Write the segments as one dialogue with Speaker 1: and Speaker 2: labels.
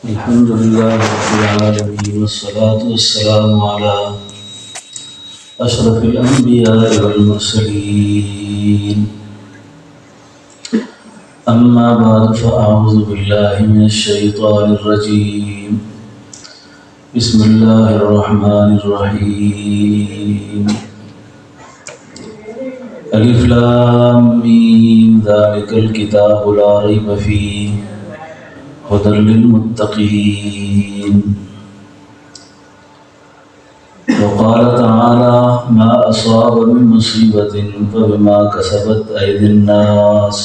Speaker 1: الحمد لله رب العالمين والصلاة والسلام على أشرف الأنبياء والمرسلين أما بعد فأعوذ بالله من الشيطان الرجيم بسم الله الرحمن الرحيم ألف لام ميم ذلك الكتاب لا ريب فيه هدى للمتقين وقال تعالى ما أصاب من مصيبة فبما كسبت أيدي الناس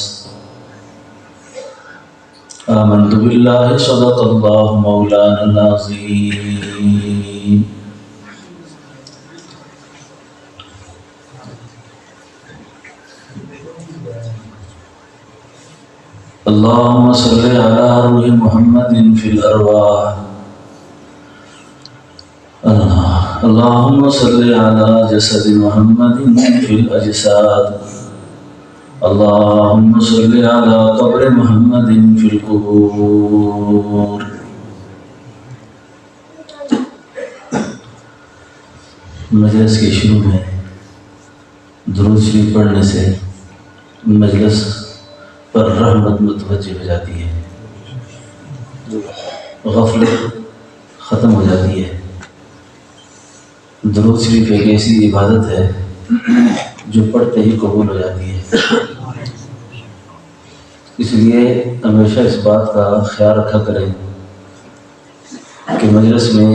Speaker 1: آمنت بالله صدق الله مولانا العظيم اللهم صل على روح محمد في الأرواح اللهم صل على جسد محمد في الأجساد اللهم صل على قبر محمد في القبور مجلس کے شروع میں درود شریف پڑھنے سے مجلس پر رحمت متوجہ ہو جاتی ہے، غفلت ختم ہو جاتی ہے۔ درود شریف ایک ایسی عبادت ہے جو پڑھتے ہی قبول ہو جاتی ہے، اس لیے ہمیشہ اس بات کا خیال رکھا کریں کہ مجلس میں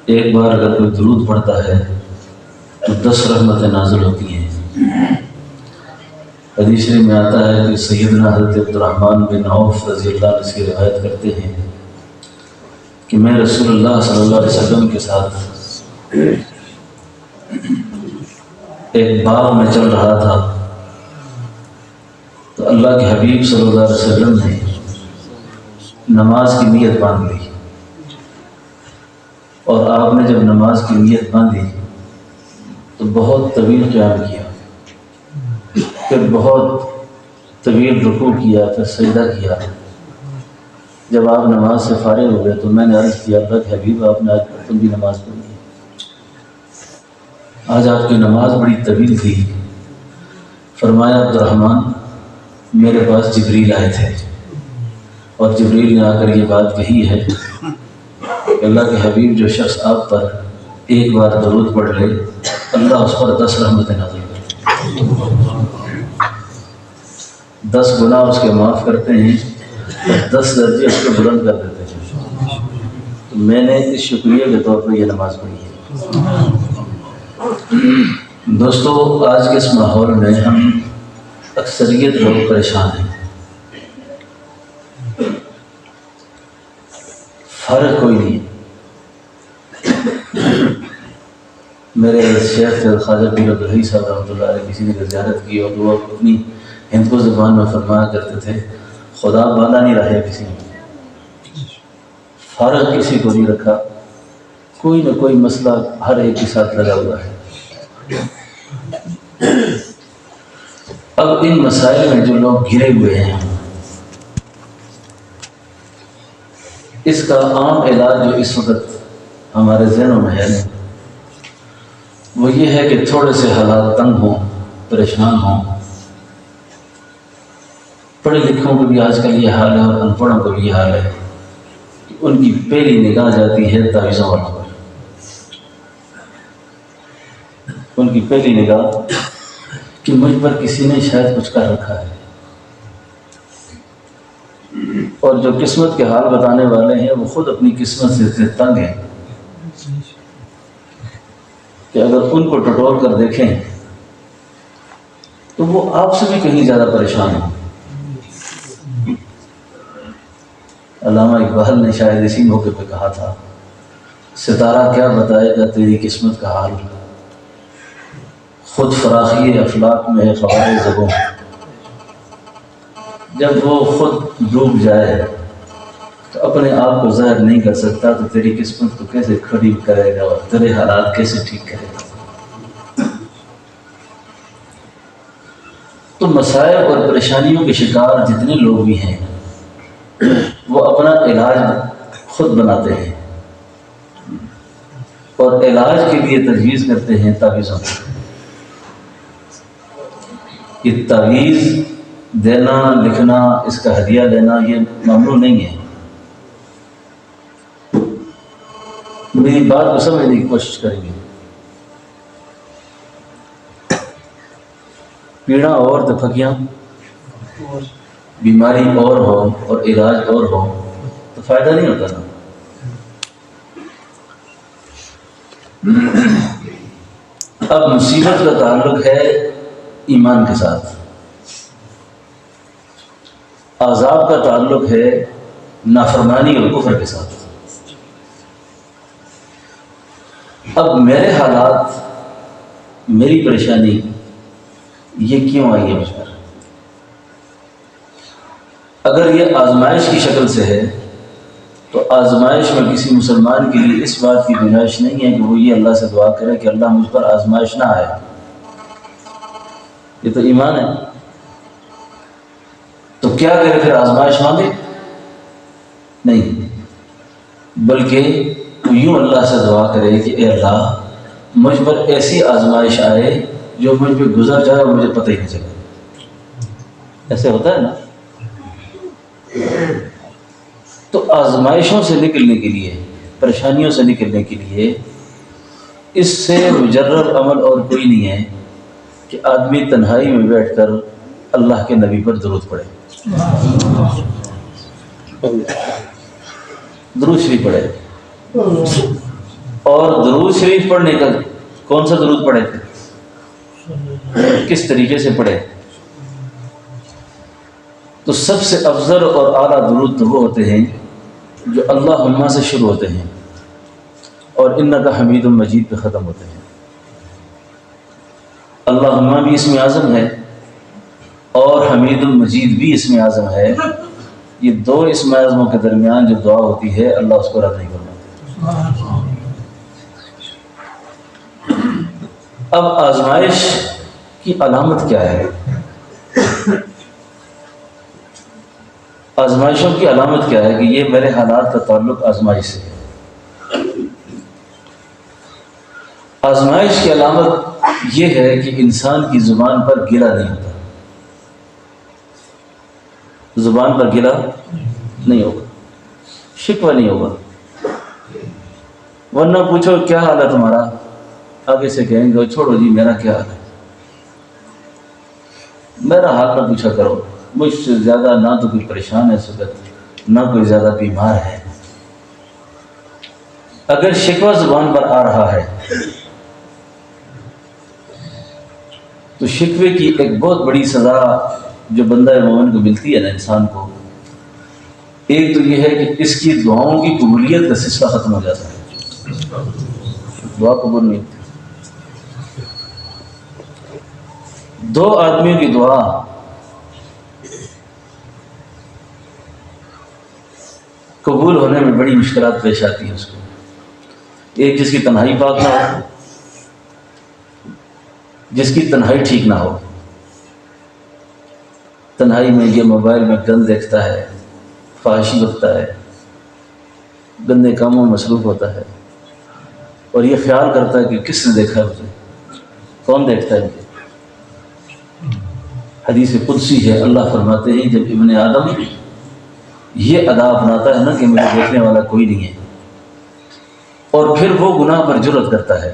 Speaker 1: ایک بار اگر کوئی درود پڑھتا ہے تو 10 رحمتیں نازل ہوتی ہیں۔ حدیث شریف میں آتا ہے کہ سیدنا حضرت عبدالرحمن بن عوف رضی اللہ عنہ سے روایت کرتے ہیں کہ میں رسول اللہ صلی اللہ علیہ وسلم کے ساتھ ایک باغ میں چل رہا تھا تو اللہ کے حبیب صلی اللہ علیہ وسلم نے نماز کی نیت باندھ لی، اور آپ نے جب نماز کی نیت باندھی تو بہت طویل قیام کیا، پھر بہت طویل رکوع کیا، پھر سجدہ کیا۔ جب آپ نماز سے فارغ ہو گئے تو میں نے عرض کیا اللہ کے حبیب آپ نے آج تم بھی نماز پڑھی ہے، آج آپ کی نماز بڑی طویل تھی۔ فرمایا عبدالرحمن میرے پاس جبریل آئے تھے اور جبریل نے آ کر یہ بات کہی ہے کہ اللہ کے حبیب جو شخص آپ پر ایک بار درود پڑھ لے اللہ اس پر 10 رحمتیں نازل کرے، 10 گناہ اس کے معاف کرتے ہیں اور 10 درجے اس کو بلند کر دیتے ہیں۔ تو میں نے اس شکریہ کے طور پر یہ نماز پڑھی ہے۔ دوستو آج کے اس ماحول میں ہم اکثریت لوگ پریشان ہیں، فرق کوئی نہیں۔ میرے شیخ خواجہ پیر عبدالحی صاحب رحمۃ اللہ علیہ کسی نے زیارت کی اور وہ اپنی ہندکو زبان میں فرمایا کرتے تھے خدا بالا نہیں رہے کسی نے، فرق کسی کو نہیں رکھا، کوئی نہ کوئی مسئلہ ہر ایک کے ساتھ لگا ہوا ہے۔ اب ان مسائل میں جو لوگ گھرے ہوئے ہیں اس کا عام علاج جو اس وقت ہمارے ذہنوں میں ہے وہ یہ ہے کہ تھوڑے سے حالات تنگ ہوں، پریشان ہوں، پڑھے لکھوں کو بھی آج کل یہ حال ہے اور ان پڑھوں کو بھی یہ حال ہے کہ ان کی پہلی نگاہ جاتی ہے تعویذوں والوں پر، ان کی پہلی نگاہ کہ مجھ پر کسی نے شاید کچھ کر رکھا ہے، اور جو قسمت کے حال بتانے والے ہیں وہ خود اپنی قسمت سے تنگ ہیں کہ اگر ان کو ٹٹول کر دیکھیں تو وہ آپ سے بھی کہیں زیادہ پریشان ہیں۔ علامہ اقبال نے شاید اسی موقع پہ کہا تھا ستارہ کیا بتائے گا تیری قسمت کا حال، خود فراخی افلاک میں ہے خبر زبوں، جب وہ خود ڈوب جائے تو اپنے آپ کو ظاہر نہیں کر سکتا تو تیری قسمت کو کیسے کھڑی کرے گا اور تیرے حالات کیسے ٹھیک کرے گا۔ تو مسائل اور پریشانیوں کے شکار جتنے لوگ بھی ہیں وہ اپنا علاج خود بناتے ہیں اور علاج کے لیے تجویز کرتے ہیں تعویذوں کو۔ یہ تعویذ دینا، لکھنا، اس کا ہدیہ لینا یہ ممنوع نہیں ہے۔ میری بات کو سمجھنے کی کوشش کریں گے۔ پیڑا اور دفکیاں، بیماری اور ہو اور علاج اور ہو تو فائدہ نہیں ہوتا نا۔ اب مصیبت کا تعلق ہے ایمان کے ساتھ، عذاب کا تعلق ہے نافرمانی اور کفر کے ساتھ۔ اب میرے حالات، میری پریشانی یہ کیوں آئی ہے مجھ پر؟ اگر یہ آزمائش کی شکل سے ہے تو آزمائش میں کسی مسلمان کے لیے اس بات کی گنجائش نہیں ہے کہ وہ یہ اللہ سے دعا کرے کہ اللہ مجھ پر آزمائش نہ آئے۔ یہ تو ایمان ہے۔ تو کیا کرے پھر؟ آزمائش مانگے؟ نہیں، بلکہ یوں اللہ سے دعا کرے کہ اے اللہ مجھ پر ایسی آزمائش آئے جو مجھ پہ گزر جائے اور مجھے پتہ ہی نہیں چلے۔ ایسے ہوتا ہے نا۔ تو آزمائشوں سے نکلنے کے لیے، پریشانیوں سے نکلنے کے لیے اس سے مجرد عمل اور کوئی نہیں ہے کہ آدمی تنہائی میں بیٹھ کر اللہ کے نبی پر درود پڑھے، درود شریف پڑھے۔ اور درود شریف پڑھنے کا کون سا درود پڑھے، کس طریقے سے پڑھے؟ تو سب سے افضل اور اعلیٰ درود تو وہ ہوتے ہیں جو اللہم سے شروع ہوتے ہیں اور انکا حمید مجید پہ ختم ہوتے ہیں۔ اللہم بھی اسم اعظم ہے اور حمید مجید بھی اسم اعظم ہے۔ یہ دو اسم اعظموں کے درمیان جو دعا ہوتی ہے اللہ اس کو رد نہیں کرنا۔ اب آزمائش کی علامت کیا ہے؟ آزمائشوں کی علامت کیا ہے کہ یہ میرے حالات کا تعلق آزمائش سے ہے۔ آزمائش کی علامت یہ ہے کہ انسان کی زبان پر گلہ نہیں ہوتا، زبان پر گلہ نہیں ہوگا، شکوہ نہیں ہوگا۔ ورنہ پوچھو کیا حال ہے تمہارا، آگے سے کہیں گے چھوڑو جی میرا کیا حال ہے، میرا حال نہ پوچھا کرو، مجھ سے زیادہ نہ تو کوئی پریشان ہے اس وقت، نہ کوئی زیادہ بیمار ہے۔ اگر شکوہ زبان پر آ رہا ہے تو شکوے کی ایک بہت بڑی سزا جو بندہ مومن کو ملتی ہے نا، انسان کو، ایک تو یہ ہے کہ اس کی دعاؤں کی قبولیت کا سلسلہ ختم ہو جاتا ہے، دعا قبول نہیں ہوتی۔ دو آدمیوں کی دعا قبول ہونے میں بڑی مشکلات پیش آتی ہیں اس کو۔ ایک جس کی تنہائی پاک نہ ہو، جس کی تنہائی ٹھیک نہ ہو، تنہائی میں یہ موبائل میں گند دیکھتا ہے، فحاشی بکتا ہے، گندے کاموں میں مصروف ہوتا ہے اور یہ خیال کرتا ہے کہ کس نے دیکھا ہے مجھے، کون دیکھتا ہے مجھے۔ حدیث قدسی ہے، اللہ فرماتے ہیں جب ابن آدم یہ ادا اپناتا ہے نا کہ مجھے دیکھنے والا کوئی نہیں ہے، اور پھر وہ گناہ پر جرأت کرتا ہے،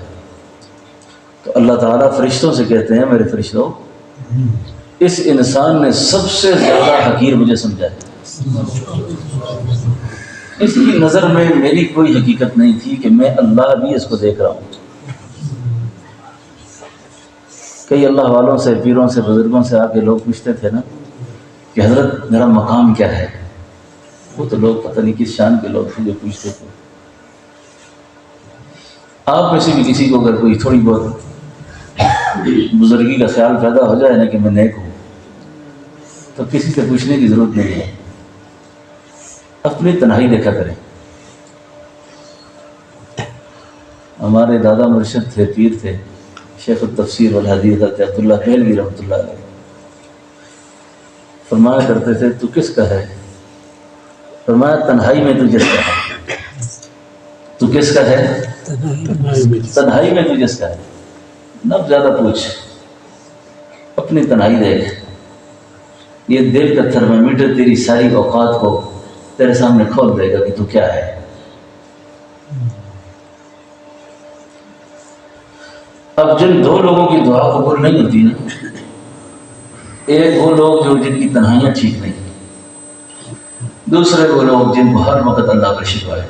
Speaker 1: تو اللہ تعالیٰ فرشتوں سے کہتے ہیں میرے فرشتوں، اس انسان نے سب سے زیادہ حقیر مجھے سمجھا ہے، اس کی نظر میں میری کوئی حقیقت نہیں تھی کہ میں اللہ بھی اس کو دیکھ رہا ہوں۔ کئی اللہ والوں سے، پیروں سے، بزرگوں سے آ کے لوگ پوچھتے تھے نا کہ حضرت میرا مقام کیا ہے، وہ تو لوگ پتہ نہیں کس شان کے لوگ تھے جو پوچھتے تھے۔ آپ میں سے بھی کسی کو اگر کوئی تھوڑی بہت بزرگی کا خیال پیدا ہو جائے نا کہ میں نیک ہوں، تو کسی سے پوچھنے کی ضرورت نہیں ہے، اپنی تنہائی دیکھا کریں۔ ہمارے دادا مرشد تھے، پیر تھے، شیخ التفسیر والحدیث حضرت عبداللہ دہلوی رحمۃ اللہ علیہ، فرمایا کرتے تھے تو کس کا ہے؟ فرمایا تنہائی میں تو جس کا ہے، تو کس کا ہے؟ تنہائی میں تو جس کا ہے. نہ زیادہ پوچھ، اپنی تنہائی دیکھ. یہ دل کا تھرمامیٹر تیری ساری اوقات کو تیرے سامنے کھول دے گا کہ تو کیا ہے. اب جن دو لوگوں کی دعا قبول نہیں ہوتی نا، ایک وہ لوگ جو جن کی تنہائیاں ٹھیک نہیں، دوسرے وہ لوگ جن کو ہر وقت اللہ کا شکوہ ہے،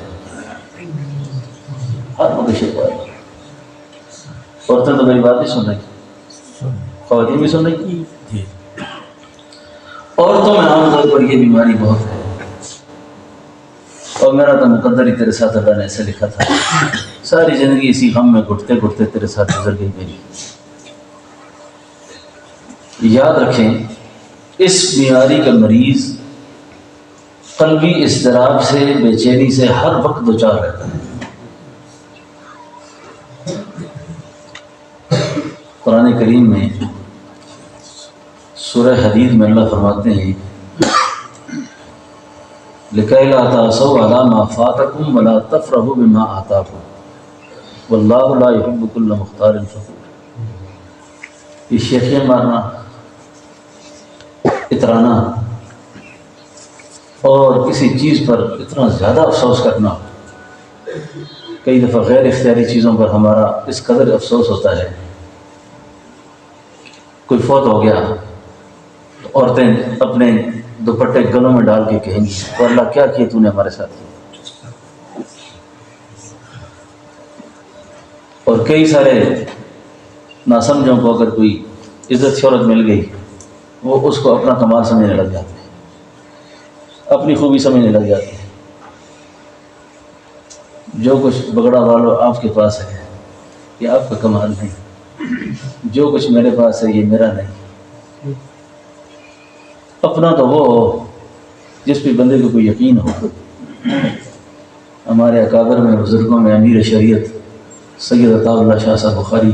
Speaker 1: ہر وقت شکوہ ہے. عورتیں تو میری بات نہیں سن رہی، خواتین بھی سن رہی. عورتوں میں عام طور پر یہ بیماری بہت ہے، اور میرا تو مقدر ہی تیرے ساتھ اللہ نے ایسے لکھا تھا. ساری زندگی اسی غم میں گھٹتے گھٹتے تیرے ساتھ گزر گئی میری. یاد رکھیں، اس بیماری کا مریض قلبی اضطراب سے، بے چینی سے ہر وقت دوچار رہتا ہے. قرآن کریم میں سورہ حدید میں اللہ فرماتے ہیں لِكَيْ لَا تَأْسَوْا عَلَىٰ مَا فَاتَكُمْ وَلَا تَفْرَحُوا بِمَا آتَاكُمْ وَاللَّهُ لَا يُحِبُّ كُلَّ مُخْتَالٍ فَخُورٍ. یہ شیخیاں مارنا، اترانا اور کسی چیز پر اتنا زیادہ افسوس کرنا، کئی دفعہ غیر اختیاری چیزوں پر ہمارا اس قدر افسوس ہوتا ہے. کوئی فوت ہو گیا تو عورتیں اپنے دوپٹے گلوں میں ڈال کے کہیں گی تو اللہ کیا کیا تو نے ہمارے ساتھ کیا. اور کئی سارے ناسمجھوں کو اگر کوئی عزت شہرت مل گئی، وہ اس کو اپنا کمال سمجھنے لگ جاتے ہیں، اپنی خوبی سمجھنے لگ جاتے ہیں. جو کچھ بگڑا والو آپ کے پاس ہے یہ آپ کا کمال نہیں، جو کچھ میرے پاس ہے یہ میرا نہیں. اپنا تو وہ ہو جس پہ بندے کو کوئی یقین ہو. ہمارے اکابر میں، بزرگوں میں، امیر شریعت سید عطا اللہ شاہ صاحب بخاری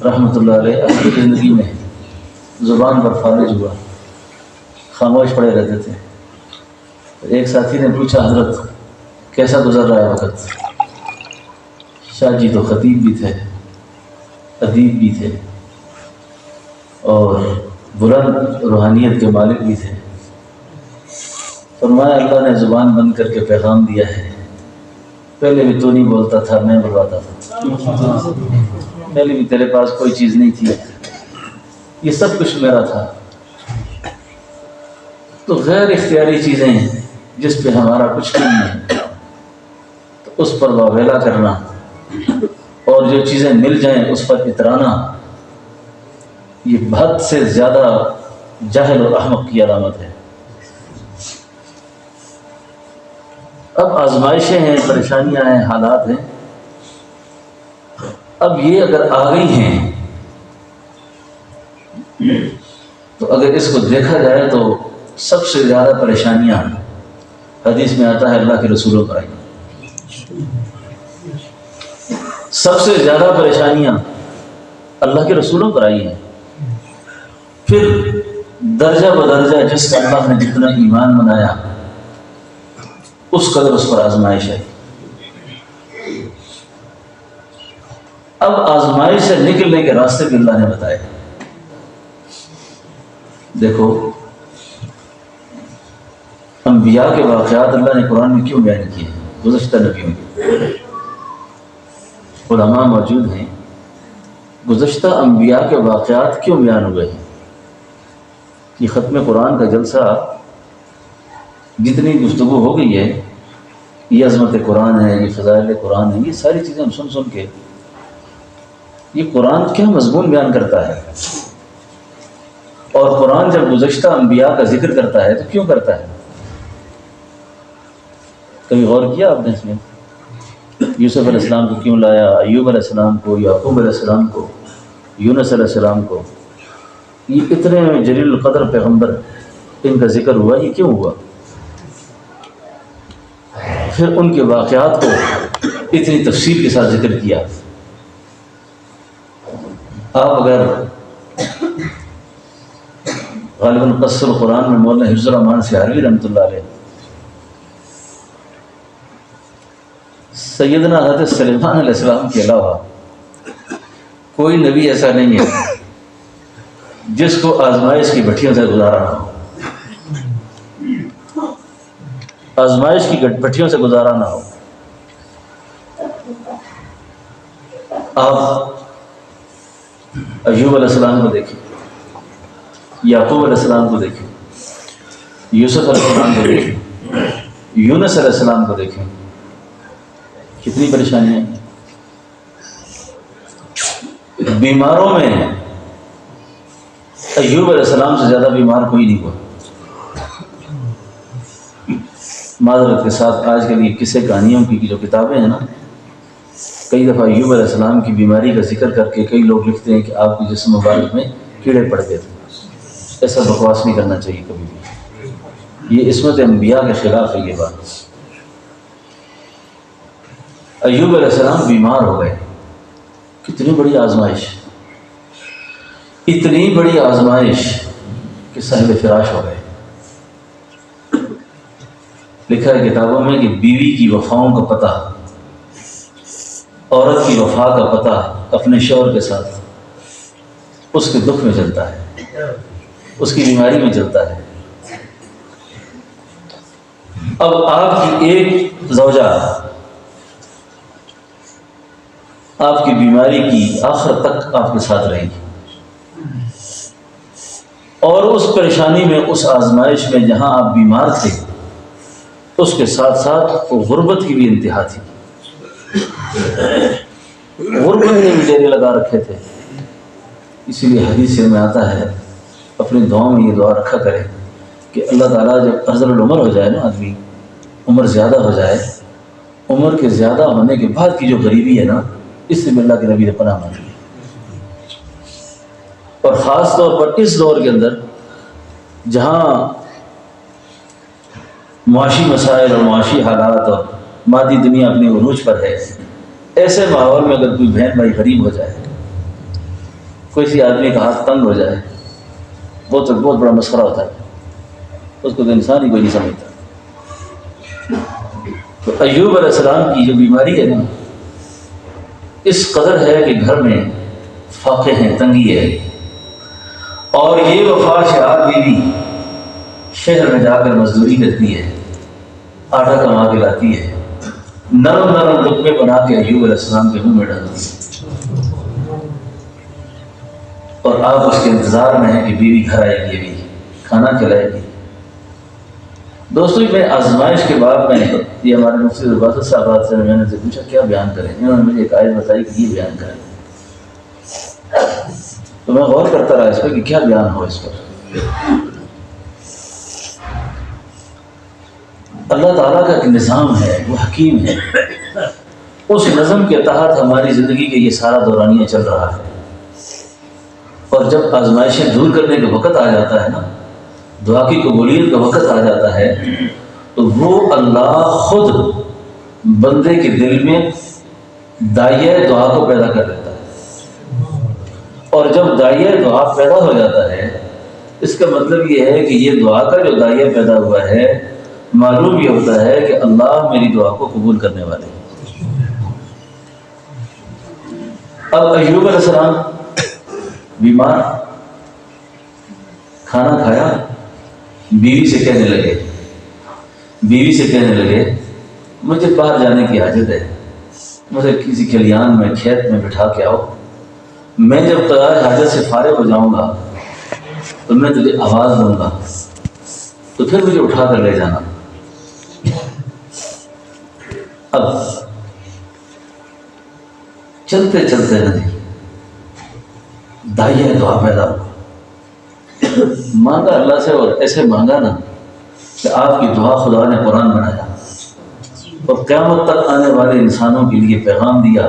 Speaker 1: رحمۃ اللہ علیہ اپنی زندگی میں زبان پر فالج ہوا، خاموش پڑے رہتے تھے. ایک ساتھی نے پوچھا حضرت کیسا گزر رہا ہے وقت؟ شاہ جی تو خطیب بھی تھے، ادیب بھی تھے، اور بلند روحانیت کے مالک بھی تھے. فرمایا اللہ نے زبان بند کر کے پیغام دیا ہے، پہلے بھی تو نہیں بولتا تھا، میں بلواتا تھا. پہلے بھی تیرے پاس کوئی چیز نہیں تھی، یہ سب کچھ میرا تھا. تو غیر اختیاری چیزیں جس پہ ہمارا کچھ نہیں ہے تو اس پر واویلا کرنا، اور جو چیزیں مل جائیں اس پر اترانا، یہ حد سے زیادہ جاہل اور احمق کی علامت ہے. اب آزمائشیں ہیں، پریشانیاں ہیں، حالات ہیں. اب یہ اگر آ گئی ہیں تو اگر اس کو دیکھا جائے تو سب سے زیادہ پریشانیاں حدیث میں آتا ہے اللہ کے رسولوں پر آئی. سب سے زیادہ پریشانیاں اللہ کے رسولوں پر آئی ہیں. پھر درجہ بدرجہ جس کا اللہ نے جتنا ایمان بنایا اس قدر اس پر آزمائش ہے. اب آزمائش سے نکلنے کے راستے بھی اللہ نے بتائے. دیکھو انبیاء کے واقعات اللہ نے قرآن میں کیوں بیان کیے ہیں؟ گزشتہ نبیوں کے علماء موجود ہیں، گزشتہ انبیاء کے واقعات کیوں بیان ہوئے ہیں؟ یہ ختم قرآن کا جلسہ جتنی گفتگو ہو گئی ہے، یہ عظمت قرآن ہے، یہ فضائل قرآن ہے، یہ ساری چیزیں ہم سن سن کے یہ قرآن کیا مضمون بیان کرتا ہے. اور قرآن جب گزشتہ انبیاء کا ذکر کرتا ہے تو کیوں کرتا ہے؟ کبھی غور کیا آپ نے اس میں؟ یوسف علیہ السلام کو کیوں لایا، ایوب علیہ السلام کو، یعقوب علیہ السلام کو، یونس علیہ السلام کو؟ یہ اتنے جلیل القدر پیغمبر ان کا ذکر ہوا، یہ کیوں ہوا؟ پھر ان کے واقعات کو اتنی تفصیل کے ساتھ ذکر کیا. آپ اگر غالباً قصر القرآن میں مولانا حفظ الرحمان سہروی رحمۃ اللہ علیہ سیدنا حضرت سلیمان علیہ السلام کے علاوہ کوئی نبی ایسا نہیں ہے جس کو آزمائش کی بھٹیوں سے گزارا نہ ہو، آزمائش کی بھٹیوں سے گزارا نہ ہو۔ آپ ایوب علیہ السلام کو دیکھیں، یعقوب علیہ السلام کو دیکھیں، یوسف علیہ السلام کو دیکھیں، یونس علیہ السلام کو دیکھیں، کتنی پریشانیاں ہیں۔ بیماروں میں ایوب علیہ السلام سے زیادہ بیمار کوئی نہیں ہوا۔ معذرت کے ساتھ آج کل یہ قصے کہانیوں کی جو کتابیں ہیں نا، کئی دفعہ ایوب علیہ السلام کی بیماری کا ذکر کر کے کئی لوگ لکھتے ہیں کہ آپ کے جسم مبارک میں کیڑے پڑ گئے تھے۔ ایسا بکواس نہیں کرنا چاہیے کبھی بھی، یہ عصمت انبیاء کے خلاف ہے یہ بات۔ ایوب علیہ السلام بیمار ہو گئے، کتنی بڑی آزمائش، اتنی بڑی آزمائش کہ صاحب فراش ہو گئے۔ لکھا ہے کتابوں میں کہ بیوی کی وفاؤں کا پتہ، عورت کی وفا کا پتہ اپنے شوہر کے ساتھ اس کے دکھ میں چلتا ہے، اس کی بیماری میں چلتا ہے۔ اب آپ کی ایک زوجہ آپ کی بیماری کی آخر تک آپ کے ساتھ رہے گی، اور اس پریشانی میں، اس آزمائش میں جہاں آپ بیمار تھے، اس کے ساتھ ساتھ وہ غربت کی بھی انتہا تھی۔ غربت نے بھی ڈیرے لگا رکھے تھے۔ اسی لیے حدیث میں آتا ہے، اپنی دعاؤں میں یہ دعا رکھا کرے کہ اللہ تعالیٰ جب ارذل العمر ہو جائے نا، آدمی عمر زیادہ ہو جائے، عمر کے زیادہ ہونے کے بعد کی جو غریبی ہے نا، اس سے اللہ کے نبی نے پناہ مانگی، اور خاص طور پر اس دور کے اندر جہاں معاشی مسائل اور معاشی حالات اور مادی دنیا اپنی عروج پر ہے، ایسے ماحول میں اگر کوئی بہن بھائی غریب ہو جائے، کوئی سی آدمی کا ہاتھ تنگ ہو جائے، وہ تو بہت بڑا مسخرہ ہوتا ہے، اس کو تو انسان ہی کوئی نہیں سمجھتا۔ تو ایوب علیہ السلام کی جو بیماری ہے نا، اس قدر ہے کہ گھر میں فاقے ہیں، تنگی ہے، اور یہ وفا شعار بیوی شہر میں جا کر مزدوری کرتی ہے، آٹا کما کے لاتی ہے، نرم نرم لقمے بنا کے ایوب علیہ السلام کے منہ میں ڈالتی ہے، اور آپ اس کے انتظار میں ہیں کہ بیوی گھر آئے گی، ابھی کھانا کھلائے گی۔ دوستو، میں آزمائش کے بعد میں یہ ہمارے مفتی عباسط صاحب سے میں نے پوچھا کیا بیان کریں، انہوں نے مجھے ایک آیت بتائی کہ یہ بیان کریں، تو میں غور کرتا رہا اس پہ کہ کیا بیان ہو اس پر۔ اللہ تعالیٰ کا ایک نظام ہے، وہ حکیم ہے، اس نظم کے تحت ہماری زندگی کے یہ سارا دورانیہ چل رہا ہے، اور جب آزمائشیں دور کرنے کا وقت آ جاتا ہے نا، دعا کی قبولیت کا وقت آ جاتا ہے، تو وہ اللہ خود بندے کے دل میں داعیہ دعا کو پیدا کر دیتا ہے، اور جب داعیہ دعا پیدا ہو جاتا ہے، اس کا مطلب یہ ہے کہ یہ دعا کا جو داعیہ پیدا ہوا ہے، معلوم یہ ہوتا ہے کہ اللہ میری دعا کو قبول کرنے والے ہیں۔ اب ایوب علیہ السلام بیمار، کھانا کھایا، بیوی سے کہنے لگے مجھے باہر جانے کی حاجت ہے، مجھے کسی کھلیان میں، کھیت میں بٹھا کے آؤ، میں جب قضاء حاجت سے فارغ ہو جاؤں گا تو میں تجھے آواز دوں گا، تو پھر مجھے اٹھا کر لے جانا۔ اب چلتے چلتے داعیہ دعا پیدا ہوا، مانگا اللہ سے، اور ایسے مانگا نا کہ آپ کی دعا خدا نے قرآن بنایا، اور قیامت تک آنے والے انسانوں کے لیے پیغام دیا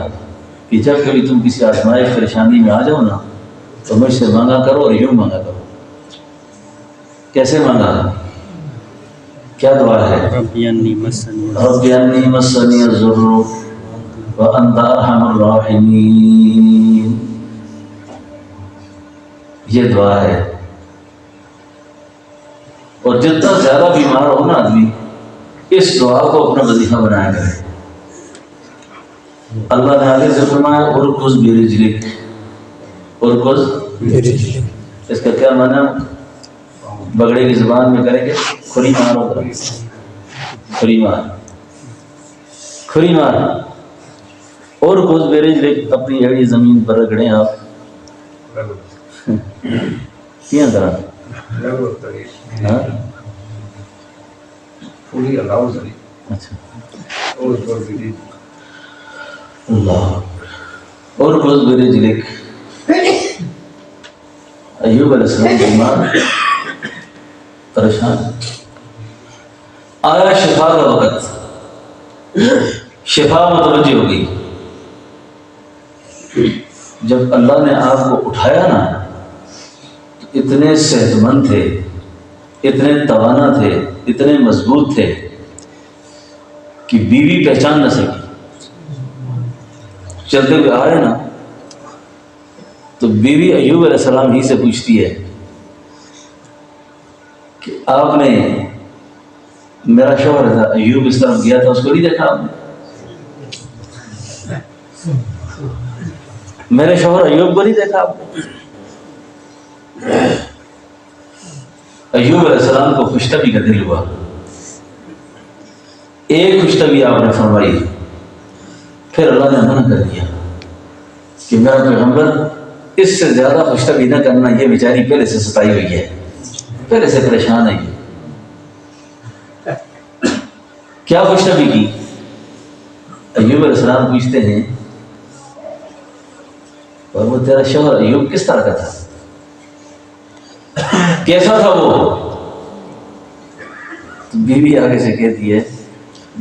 Speaker 1: کہ جب کبھی تم کسی آزمائش پریشانی میں آ جاؤ نا، تو مجھ سے مانگا کرو، اور یوں مانگا کرو۔ کیسے مانگا؟ کیا دعا ہے؟ رب انی مسنی الضر وانت ارحم الراحمین، یہ دعا ہے۔ اور جتنا زیادہ بیمار ہو نا آدمی، اس دعا کو اپنا وظیفہ بنایا کرے اللہ نے آگے سے فرمایا ارکض برجلک، ارکض، اس کا کیا معنی بگڑے کی زبان میں کریں گے؟ کھری مار ہوگا، کھری مار، کھری مار، ارکض برجلک، اپنی ایڑی زمین پر رگڑیں آپ کیا طرح اچھا اللہ ارکض برجلک۔ ایوب علیہ السلام بیمار، پریشان، آیا شفا کا وقت، شفا متوجہ ہو گئی۔ جب اللہ نے آپ کو اٹھایا نا تو اتنے صحت مند تھے، اتنے توانا تھے، اتنے مضبوط تھے کہ بیوی پہچان نہ سکی۔ چلتے ہوئے آ رہے نا تو بیوی ایوب علیہ السلام ہی سے پوچھتی ہے کہ آپ نے، میرا شوہر تھا ایوب اس طرف گیا تھا، اس کو نہیں دیکھا آپ نے؟ میرے شوہر ایوب کو نہیں دیکھا آپ نے؟ ایوب علیہ السلام کو خوشطبی کا دل ہوا، ایک خوشطبی آپ نے فرمائی، پھر اللہ نے منع کر دیا کہ میرا پیغمبر اس سے زیادہ خوشطبی نہ کرنا، یہ بیچاری پہلے سے ستائی ہوئی ہے، پہلے سے پریشان ہے۔ کیا خوشطبی کی؟ ایوب علیہ السلام پوچھتے ہیں اور وہ تیرا شوہر ایوب کس طرح کا تھا، کیسا تھا وہ؟ تو بیوی آگے سے کہتی ہے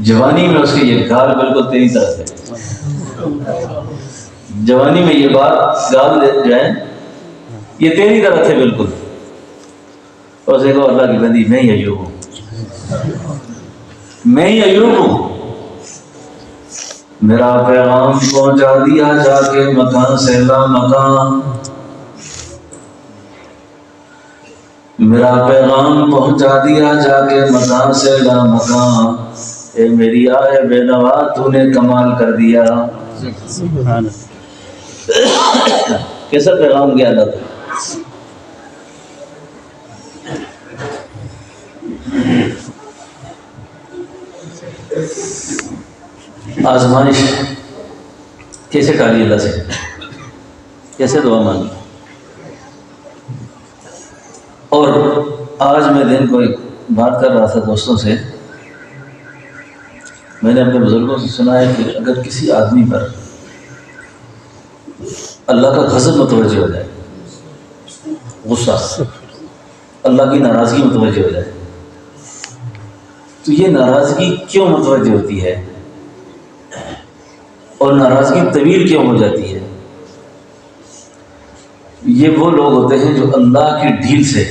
Speaker 1: جوانی میں اس کے یہ گال بالکل تیری طرح تھے، جوانی میں یہ بات گال جو ہے یہ تیری طرح تھے بالکل۔ اور اسے کہو اللہ کی بندی میں ہی ایوب ہوں، میں ہی ایوب ہوں، میرا پیغام پہنچا دیا جا کے مکان سے لا مکان، میرا پیغام پہنچا دیا جا کے مکان سے لا مکان، اے میری آئے بے نوا تو نے کمال کر دیا۔ کیسا پیغام گیا تھا؟ آزمائش کیسے ٹالی اللہ سے، کیسے دعا مانگی؟ اور آج میں دن کو ایک بات کر رہا تھا دوستوں سے، میں نے اپنے بزرگوں سے سنا ہے کہ اگر کسی آدمی پر اللہ کا غضب متوجہ ہو جائے، غصہ، اللہ کی ناراضگی متوجہ ہو جائے، تو یہ ناراضگی کیوں متوجہ ہوتی ہے اور ناراضگی طویل کیوں ہو جاتی ہے؟ یہ وہ لوگ ہوتے ہیں جو اللہ کی ڈھیل سے،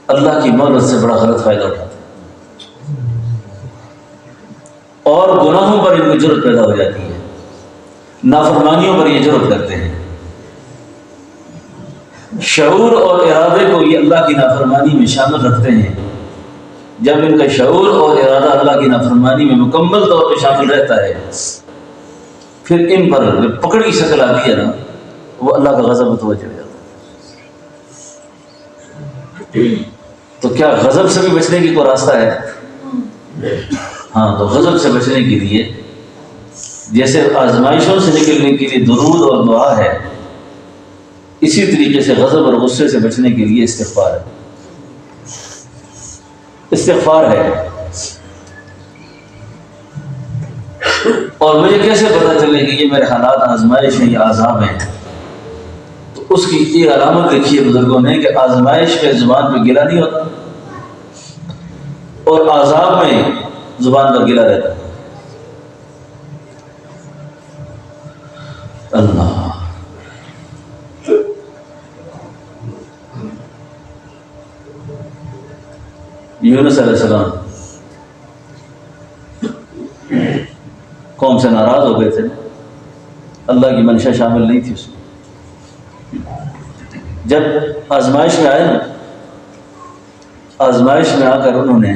Speaker 1: اللہ کی مہلت سے بڑا غلط فائدہ اٹھاتے ہیں، اور گناہوں پر ان کو جرأت پیدا ہو جاتی ہے، نافرمانیوں پر یہ جرأت کرتے ہیں، شعور اور ارادے کو یہ اللہ کی نافرمانی میں شامل رکھتے ہیں۔ جب ان کا شعور اور ارادہ اللہ کی نافرمانی میں مکمل طور پہ شامل رہتا ہے، پھر ان پر پکڑ کی شکل آتی ہے نا، وہ اللہ کا غضب متوجہ ہو جاتا ہے۔ تو کیا غضب سے بھی بچنے کی کوئی راستہ ہے؟ ہاں، تو غضب سے بچنے کے لیے جیسے آزمائشوں سے نکلنے کے لیے درود اور دعا ہے، اسی طریقے سے غضب اور غصے سے بچنے کے لیے استغفار ہے، استغفار ہے۔ اور مجھے کیسے پتہ چلے کہ یہ میرے حالات آزمائش ہیں یا عذاب ہیں؟ تو اس کی یہ علامت لکھی ہے بزرگوں نے کہ آزمائش پہ زبان پہ گلا نہیں ہوتا اور عذاب میں زبان پر گلا رہتا ہے۔ اللہ یونس علیہ السلام قوم سے ناراض ہو گئے تھے، اللہ کی منشا شامل نہیں تھی اس میں۔ جب آزمائش میں آئے نا، آزمائش میں آ کر انہوں نے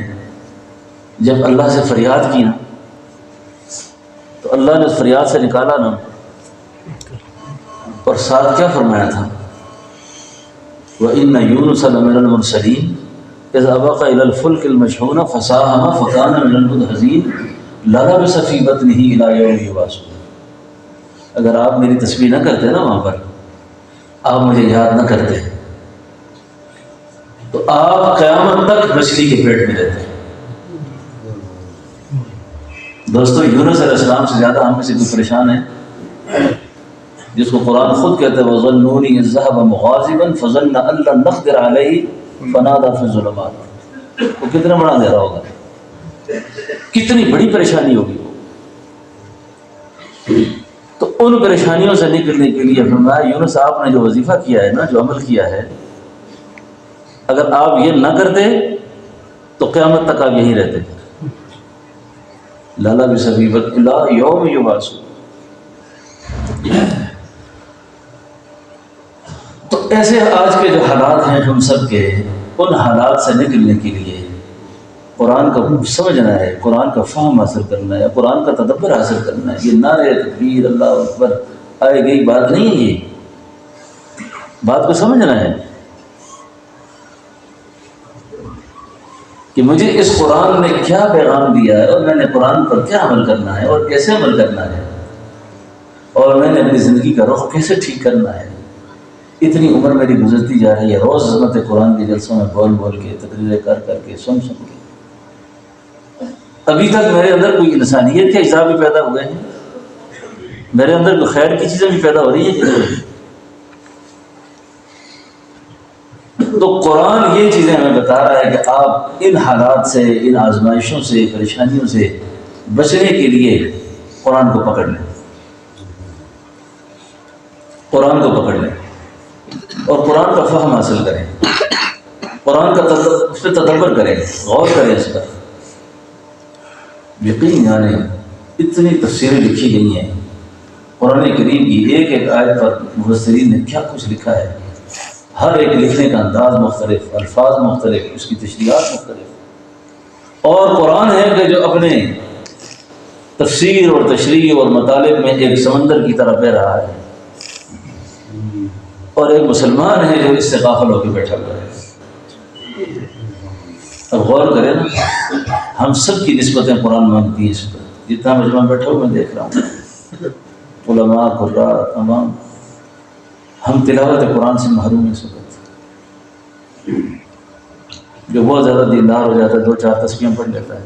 Speaker 1: جب اللہ سے فریاد کی نا، تو اللہ نے اس فریاد سے نکالا نا، اور ساتھ کیا فرمایا تھا؟ وَإِنَّ يُونُسَ لَمِنَ الْمُرْسَلِينَ إِذْ أَبَقَ إِلَى الْفُلْكِ الْمَشْحُونِ فَسَاهَمَ فَكَانَ مِنَ الْمُدْحَضِينَ لَلَبِثَ فِي بَطْنِهِ إِلَى يَوْمِ يُبْعَثُونَ۔ اگر آپ میری تسبیح نہ کرتے نا، وہاں پر آپ مجھے یاد نہ کرتے تو آپ قیامت تک مچھلی کے پیٹ میں رہتے۔ دوستو، یونس علیہ السلام سے زیادہ ہم میں سے کوئی پریشان ہے؟ جس کو قرآن خود کہتے ہیں وَظَنُّونِ إِذْ ذَهَبَ مُغَاضِبًا فَظَنَّ أَن لَّن نَّقْدِرَ عَلَيْهِ فَنَادَىٰ فِي الظُّلُمَاتِ۔ وہ کتنا بڑا اندھیرا ہوگا، کتنی بڑی پریشانی ہوگی وہ۔ تو ان پریشانیوں سے نکلنے کے لیے فرمایا یونس آپ نے جو وظیفہ کیا ہے نا، جو عمل کیا ہے، اگر آپ یہ نہ کرتے تو قیامت تک آپ یہی رہتے۔ لالا بسبیبت اللہ یوم یبعثون۔ تو ایسے آج کے جو حالات ہیں ہم سب کے، ان حالات سے نکلنے کے لیے قرآن کا سمجھنا ہے، قرآن کا فہم حاصل کرنا ہے، قرآن کا تدبر حاصل کرنا ہے۔ یہ نعرے تکبیر اللہ اکبر آئے گئی بات نہیں ہے، یہ بات کو سمجھنا ہے کہ مجھے اس قرآن نے کیا پیغام دیا ہے، اور میں نے قرآن پر کیا عمل کرنا ہے اور کیسے عمل کرنا ہے، اور میں نے اپنی زندگی کا رخ کیسے ٹھیک کرنا ہے۔ اتنی عمر میری گزرتی جا رہی ہے، روز عظمت قرآن کے جلسوں میں بول بول کے، تقریریں کر کر کے، سن سن کے، ابھی تک میرے اندر کوئی انسانیت کے حساب بھی پیدا ہوئے ہیں، میرے اندر کوئی خیر کی چیزیں بھی پیدا ہو رہی ہیں۔ تو قرآن یہ چیزیں ہمیں بتا رہا ہے کہ آپ ان حالات سے، ان آزمائشوں سے، پریشانیوں سے بچنے کے لیے قرآن کو پکڑ لیں، قرآن کو پکڑ لیں اور قرآن کا فہم حاصل کریں، قرآن کا اس پہ تدبر کریں، غور کریں اس پر۔ یقین جانے اتنی تفسیریں لکھی گئی ہیں قرآن کریم کی، ایک ایک آیت پر مفسرین نے کیا کچھ لکھا ہے، ہر ایک لکھنے کا انداز مختلف، الفاظ مختلف، اس کی تشریحات مختلف۔ اور قرآن ہے کہ جو اپنے تفسیر اور تشریح اور مطالب میں ایک سمندر کی طرح بہہ رہا ہے، اور ایک مسلمان ہے جو اس سے غافل ہو کے بیٹھا ہوا ہے۔ اب غور کریں نا، ہم سب کی نسبتیں قرآن مانگتی ہیں۔ اس پر جتنا مجمع بیٹھا ہوں میں دیکھ رہا ہوں، علماء، قراء، تمام ہم تلاوت قرآن سے محروم ہیں۔ اس وقت جو بہت زیادہ دیندار ہو جاتا ہے، 2-4 تسبیحیں پڑھ لیتا ہے،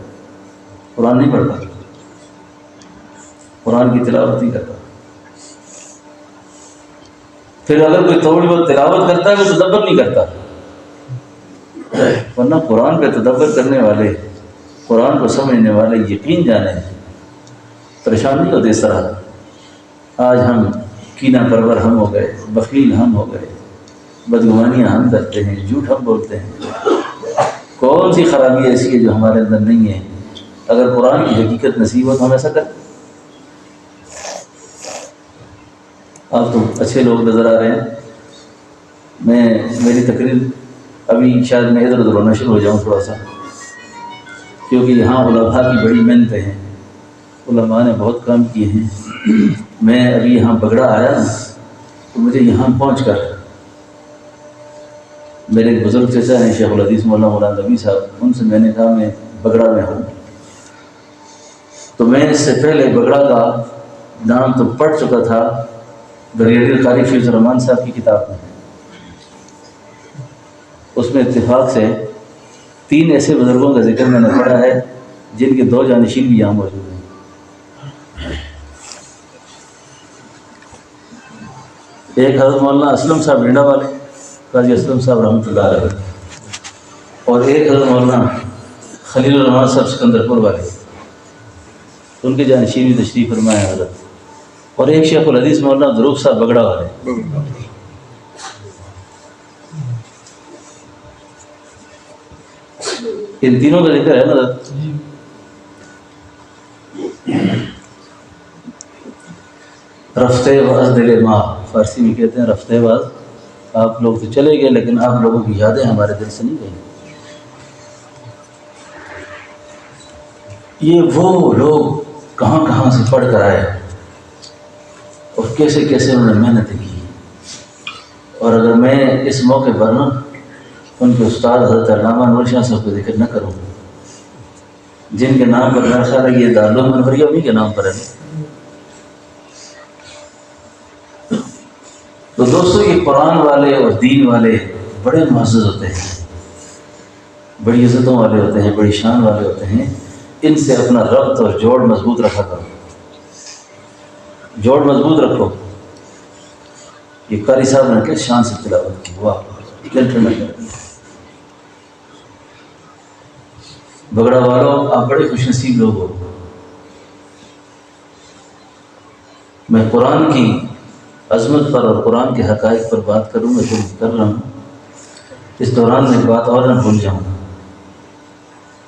Speaker 1: قرآن نہیں پڑھتا، قرآن کی تلاوت نہیں کرتا۔ پھر اگر کوئی تھوڑی بہت تلاوت کرتا ہے وہ تدبر نہیں کرتا، ورنہ قرآن پہ تدبر کرنے والے، قرآن کو سمجھنے والے، یقین جانے پریشان نہیں ہوتے اس طرح۔ آج ہم کینہ پرور ہم ہو گئے، بخیل ہم ہو گئے، بدگمانیاں ہم کرتے ہیں، جھوٹ ہم بولتے ہیں۔ کون سی خرابی ایسی ہے جو ہمارے اندر نہیں ہے؟ اگر قرآن کی حقیقت نصیب ہو تو ہم ایسا کریں۔ آپ تو اچھے لوگ نظر آ رہے ہیں، میری تقریر ابھی شاید میں ادھر ادھر ہونا شروع ہو جاؤں تھوڑا سا، کیونکہ یہاں علماء کی بڑی محنتیں ہیں، علماء نے بہت کام کیے ہیں۔ میں ابھی یہاں بگڑا آیا نا، تو مجھے یہاں پہنچ کر میرے ایک بزرگ چچا ہیں شیخ الحدیث مولانا نبی صاحب، ان سے میں نے کہا میں بگڑا میں ہوں، تو میں اس سے پہلے بگڑا کا نام تو پڑھ چکا تھا بریلوی قاری فیض الرحمان صاحب کی کتاب میں۔ اس میں اتفاق سے 3 ایسے بزرگوں کا ذکر میں نے پڑھا ہے جن کے 2 جانشین بھی یہاں موجود ہیں۔ ایک حضرت مولانا اسلم صاحب ڈنڈا والے، قاضی اسلم صاحب رحمۃ اللہ علیہ، اور ایک حضرت مولانا خلیل الرحمان صاحب سکندر پور والے، ان کے جانشین بھی تشریف فرمایا حضرت، اور ایک شیخ الحدیث مولانا ظروف صاحب بگڑا والے۔ ان تینوں کا ذکر ہے نا حضرت۔ رفتے باز دل ماں، فارسی میں کہتے ہیں رفتے باز، آپ لوگ تو چلے گئے لیکن آپ لوگوں کی یادیں ہمارے دل سے نہیں گئیں۔ یہ وہ لوگ کہاں کہاں سے پڑھ کر آئے اور کیسے کیسے انہوں نے محنتیں کی. اور اگر میں اس موقع پر نا ان کے استاد حضرت علامہ انور شاہ صاحب کا ذکر نہ کروں، جن کے نام پر میرا خیال ہے یہ دارالعلوم انوریہ انہی کے نام پر ہے. تو دوستو یہ قرآن والے اور دین والے بڑے معزز ہوتے ہیں، بڑی عزتوں والے ہوتے ہیں، بڑی شان والے ہوتے ہیں. ان سے اپنا ربط اور جوڑ مضبوط رکھا کرو، جوڑ مضبوط رکھو. یہ قاری صاحب نے کس شان سے تلاوت کی، واہ دل ٹھنڈا کر دیا. بگڑا والوں آپ بڑے خوش نصیب لوگ ہو. میں قرآن کی عظمت پر اور قرآن کے حقائق پر بات کروں گا جو کر رہا ہوں. اس دوران میں ایک بات اور نہ بھول جاؤں.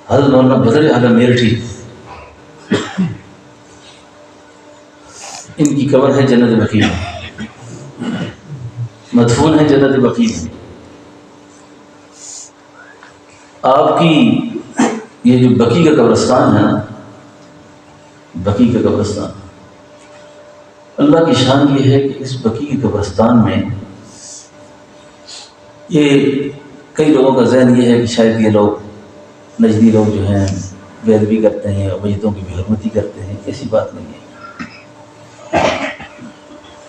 Speaker 1: حضرت مولانا بدر عالم میرٹھی، ان کی قبر ہے جنت بقیع میں، مدفون ہے جنت بقیع میں. آپ کی یہ جو بقیع کا قبرستان ہے نا، بقیع کا قبرستان، اللہ کی شان یہ ہے کہ اس بقیع کے قبرستان میں یہ کئی لوگوں کا ذہن یہ ہے کہ شاید یہ لوگ نجدی لوگ جو ہیں بے ادبی کرتے ہیں اور میتوں کی بے حرمتی کرتے ہیں. ایسی بات نہیں ہے.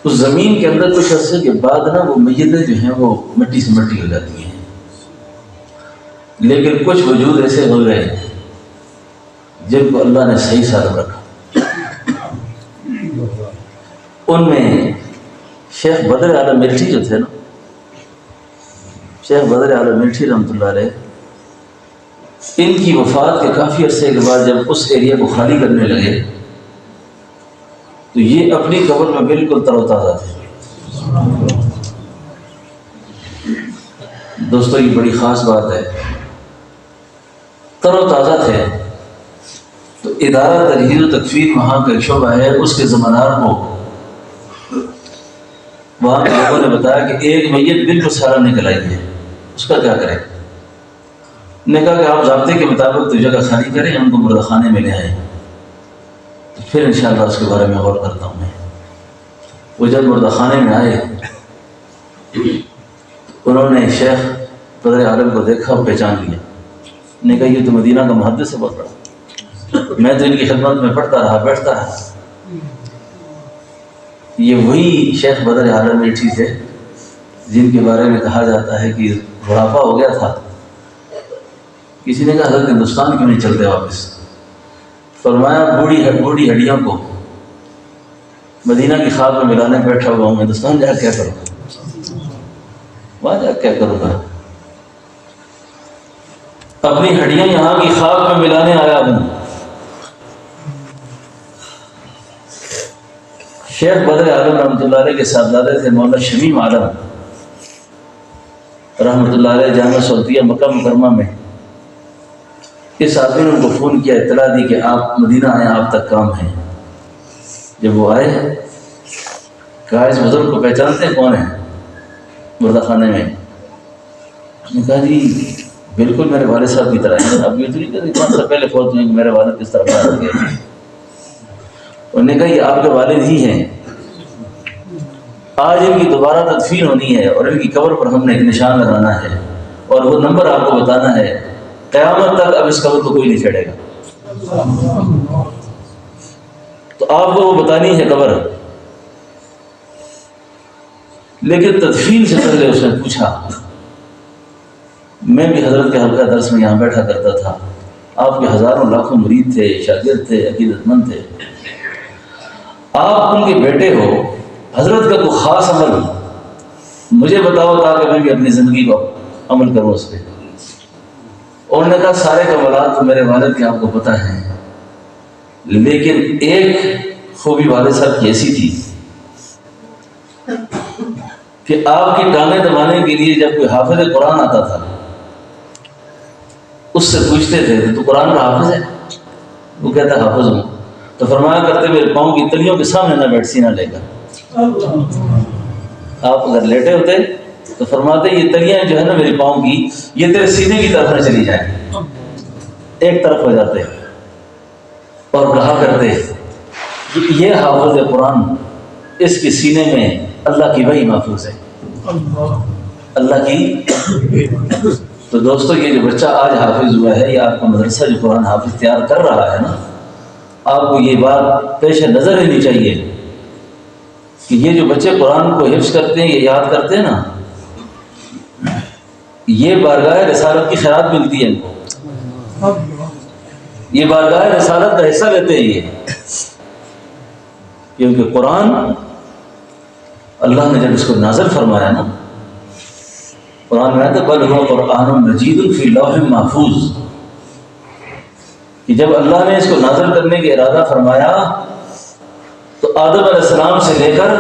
Speaker 1: اس زمین کے اندر کچھ عرصے کے بعد نا وہ میتیں جو ہیں وہ مٹی سے مٹی ہو جاتی ہیں، لیکن کچھ وجود ایسے ہو گئے جن کو اللہ نے صحیح سالم رکھا. ان میں شیخ بدر عالم میرٹھی جو تھے نا، شیخ بدر عالم میرٹھی رحمۃ اللہ علیہ، ان کی وفات کے کافی عرصے کے بعد جب اس ایریا کو خالی کرنے لگے تو یہ اپنی قبر میں بالکل تر و تازہ تھے. دوستو یہ بڑی خاص بات ہے، تر و تازہ تھے. تو ادارہ تجہیز و تکفیر وہاں کا ایک شعبہ ہے، اس کے ذمہ دار کو وہاں کے لوگوں نے بتایا کہ ایک میت بالکل سالم نکل آئی ہے، اس کا کیا کریں؟ نے کہا کہ آپ ضابطے کے مطابق تو جگہ خالی کریں، ہم کو مردہ خانے میں لے آئیں، تو پھر انشاءاللہ اس کے بارے میں غور کرتا ہوں میں. وہ جب مردہ خانے میں آئے، انہوں نے شیخ بدر عالم کو دیکھا اور پہچان لیا. نے کہا یہ تو مدینہ کا محدث ہے بہت بڑا، میں تو ان کی خدمت میں پڑھتا رہا، بیٹھتا رہا. یہ وہی شیخ بدر عالم میرٹھی تھے جن کے بارے میں کہا جاتا ہے کہ بڑھاپا ہو گیا تھا. کسی نے کہا حضرت ہندوستان کیوں نہیں چلتے واپس؟ فرمایا بوڑھی ہڈیوں کو مدینہ کی خاک میں ملانے بیٹھا ہوا ہوں، ہندوستان جا کیا کروں گا، وہاں جا کیا کروں گا، اپنی ہڈیاں یہاں کی خاک میں ملانے آیا ہوں. شیخ بدر عالم رحمۃ اللہ علیہ کے صاحبزادے تھے مولانا شمیم عالم رحمۃ اللہ علیہ، جامعہ سعودیہ مکہ مکرمہ میں. اس آدمی نے ان کو فون کیا، اطلاع دی کہ آپ مدینہ آئیں، آپ تک کام ہے. جب وہ آئے، کہا اس بزرگ کو پہچانتے ہیں کون ہے مردہ خانے میں؟ اس نے کہا جی بالکل میرے والد صاحب کی طرح ہے. اب یہ تو نہیں کہ 5 سال پہلے فوت ہوئے کہ میرے والد کس طرح باہر گئے. انہوں نے کہا یہ آپ کے والد ہی ہیں، آج ان کی دوبارہ تدفین ہونی ہے اور ان کی قبر پر ہم نے ایک نشان لگانا ہے اور وہ نمبر آپ کو بتانا ہے. قیامت تک اب اس قبر کو کوئی نہیں چھیڑے گا. تو آپ کو وہ بتانی ہے قبر. لیکن تدفین سے پہلے اس نے پوچھا، میں بھی حضرت کے حلقہ درس میں یہاں بیٹھا کرتا تھا، آپ کے ہزاروں لاکھوں مرید تھے، شاگرد تھے، عقیدت مند تھے، آپ ان کے بیٹے ہو، حضرت کا کوئی خاص عمل مجھے بتاؤ تاکہ میں بھی اپنی زندگی کو عمل کروں اس پہ. اور نے کہا سارے کمالات تو میرے والد کے آپ کو پتہ ہیں، لیکن ایک خوبی والد صاحب کی ایسی تھی کہ آپ کی ٹانگیں دبانے کے لیے جب کوئی حافظ قرآن آتا تھا اس سے پوچھتے تھے تو قرآن کا حافظ ہے؟ وہ کہتا حافظ ہوں. تو فرمایا کرتے میرے پاؤں کی تلیوں کے سامنے نہ بیٹھ، سینہ لے کر. آپ اگر لیٹے ہوتے تو فرماتے یہ تلیاں جو ہے نا میرے پاؤں کی، یہ تیرے سینے کی طرف نہ چلی جائیں، ایک طرف ہو جاتے. اور کہا کرتے یہ حافظ قرآن، اس کے سینے میں اللہ کی وحی محفوظ ہے، اللہ کی۔ تو دوستو یہ جو بچہ آج حافظ ہوا ہے، یا آپ کا مدرسہ جو قرآن حافظ تیار کر رہا ہے نا، آپ کو یہ بات پیش نظر ہونی چاہیے کہ یہ جو بچے قرآن کو حفظ کرتے ہیں، یہ یاد کرتے ہیں نا، یہ بارگاہ رسالت کی خیرات ملتی ہے ان کو، یہ بارگاہ رسالت کا حصہ لیتے ہیں یہ، کیونکہ قرآن اللہ نے جب اس کو نازل فرمایا نا، قرآن میں آتا ہے بل هو قرآن مجید فی لوح محفوظ، کہ جب اللہ نے اس کو نازل کرنے کا ارادہ فرمایا تو آدم علیہ السلام سے لے کر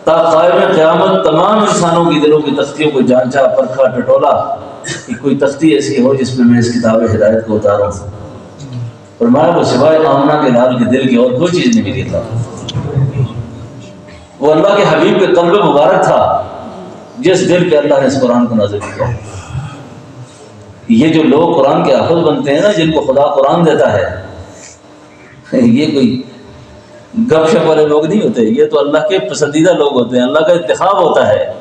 Speaker 1: تا قائم قیامت تمام انسانوں کی دلوں کی تختیوں کو جانچا، پرکھا، ٹٹولا کہ کوئی تختی ایسی ہو جس پہ میں اس کتاب ہدایت کو اتاروں، فرمایا وہ سوائے آمنہ کے لال کے دل کی اور کوئی چیز نہیں ملی اللہ، وہ اللہ کے حبیب کے قلب مبارک تھا جس دل پہ اللہ نے اس قرآن کو نازل کیا۔ یہ جو لوگ قرآن کے حافظ بنتے ہیں نا، جن کو خدا قرآن دیتا ہے، یہ کوئی گپ شپ والے لوگ نہیں ہوتے، یہ تو اللہ کے پسندیدہ لوگ ہوتے ہیں، اللہ کا انتخاب ہوتا ہے،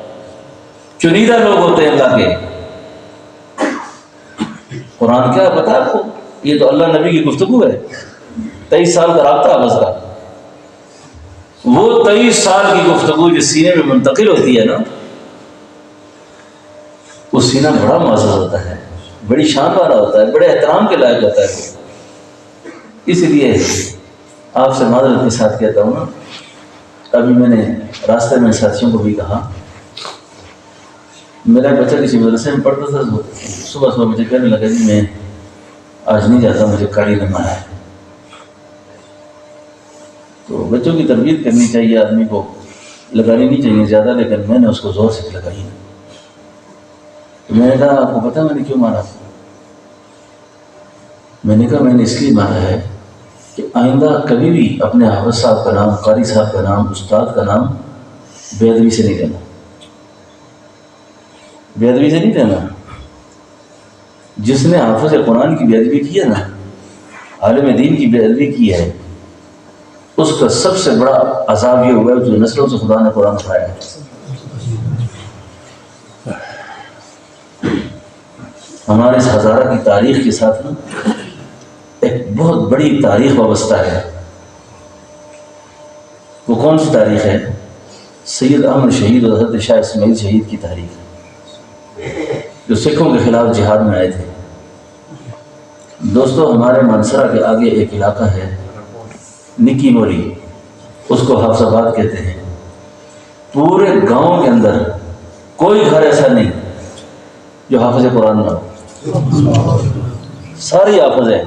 Speaker 1: چنیدہ لوگ ہوتے ہیں اللہ کے۔ قرآن کیا پتا آپ کو، یہ تو اللہ نبی کی گفتگو ہے، 23 سال کا رابطہ آپس کا، وہ 23 سال کی گفتگو جو سینے میں منتقل ہوتی ہے نا، وہ سینہ بڑا معزز ہوتا ہے، بڑی شان والا ہوتا ہے، بڑے احترام کے لائق ہوتا ہے۔ اس لیے آپ سے معذرت کے ساتھ کہتا ہوں نا، ابھی میں نے راستے میں ساتھیوں کو بھی کہا، میرا بچہ کسی مدرسے میں پڑھتا تھا، صبح صبح مجھے کہنے لگا جی میں آج نہیں جاتا، مجھے کاڑی لگانا ہے۔ تو بچوں کی تربیت کرنی چاہیے، آدمی کو لگانی نہیں چاہیے زیادہ، لیکن میں نے اس کو زور سے لگائی۔ تو میں نے کہا آپ کو پتا میں نے کیوں مارا؟ میں نے کہا میں نے اس لیے مارا ہے کہ آئندہ کبھی بھی اپنے حافظ صاحب کا نام، قاری صاحب کا نام، استاد کا نام بے ادبی سے نہیں لینا، بے ادبی سے نہیں لینا۔ جس نے حافظ قرآن کی بے ادبی کی ہے نا، عالم دین کی بے ادبی کی ہے، اس کا سب سے بڑا عذاب یہ ہوا ہے جو نسلوں سے خدا نے قرآن اٹھایا ہے۔ ہمارے اس ہزارہ کی تاریخ کے ساتھ نا ایک بہت بڑی تاریخ وابستہ ہے۔ وہ کون سی تاریخ ہے؟ سید احمد شہید اور حضرت شاہ اسماعیل شہید کی تاریخ، جو سکھوں کے خلاف جہاد میں آئے تھے۔ دوستو ہمارے مانسرا کے آگے ایک علاقہ ہے نکی موری، اس کو حافظ آباد کہتے ہیں۔ پورے گاؤں کے اندر کوئی گھر ایسا نہیں جو حافظ قرآن نہ ہو، ساری حافظ ہیں۔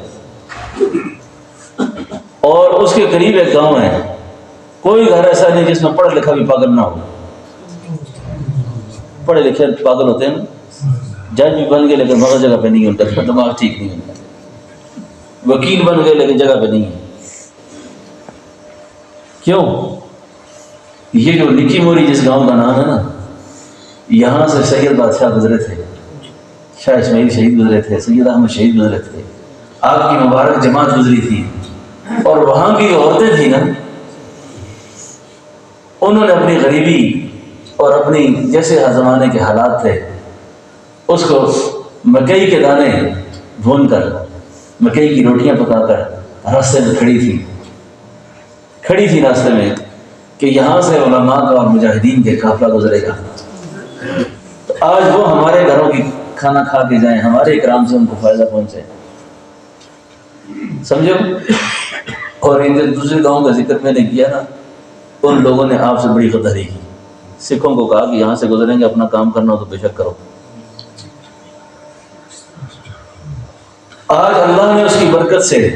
Speaker 1: اور اس کے قریب ایک گاؤں ہے، کوئی گھر ایسا نہیں جس میں پڑھا لکھا بھی پاگل نہ ہو۔ پڑھے لکھے پاگل ہوتے ہیں نا، جج بھی بن گئے لیکن مگر جگہ پہ نہیں، ان کا دماغ ٹھیک نہیں ہوتا، وکیل بن گئے لیکن جگہ پہ نہیں ہے۔ کیوں؟ یہ جو نکی موری جس گاؤں کا نام ہے نا، یہاں سے سید بادشاہ گزرے تھے، شاہ اسماعیل شہید گزرے تھے، سید احمد شہید گزرے تھے، آپ کی مبارک جماعت گزری تھی، اور وہاں کی جو عورتیں تھیں نا، انہوں نے اپنی غریبی اور اپنی جیسے زمانے کے حالات تھے، اس کو مکئی کے دانے بھون کر، مکئی کی روٹیاں پکا کر راستے میں کھڑی تھی راستے میں کہ یہاں سے علماء کا اور مجاہدین کے قافلہ گزرے گا۔ تو آج وہ ہمارے گھروں کی کھانا کھا کے جائیں، ہمارے اکرام سے ان کو فائدہ پہنچے، سمجھو۔ اور ان دوسرے گاؤں کا ذکر میں نے کیا نا، ان لوگوں نے آپ سے بڑی غداری کی، سکھوں کو کہا کہ یہاں سے گزریں گے، اپنا کام کرنا ہو تو بے شک کرو۔ آج اللہ نے اس کی برکت سے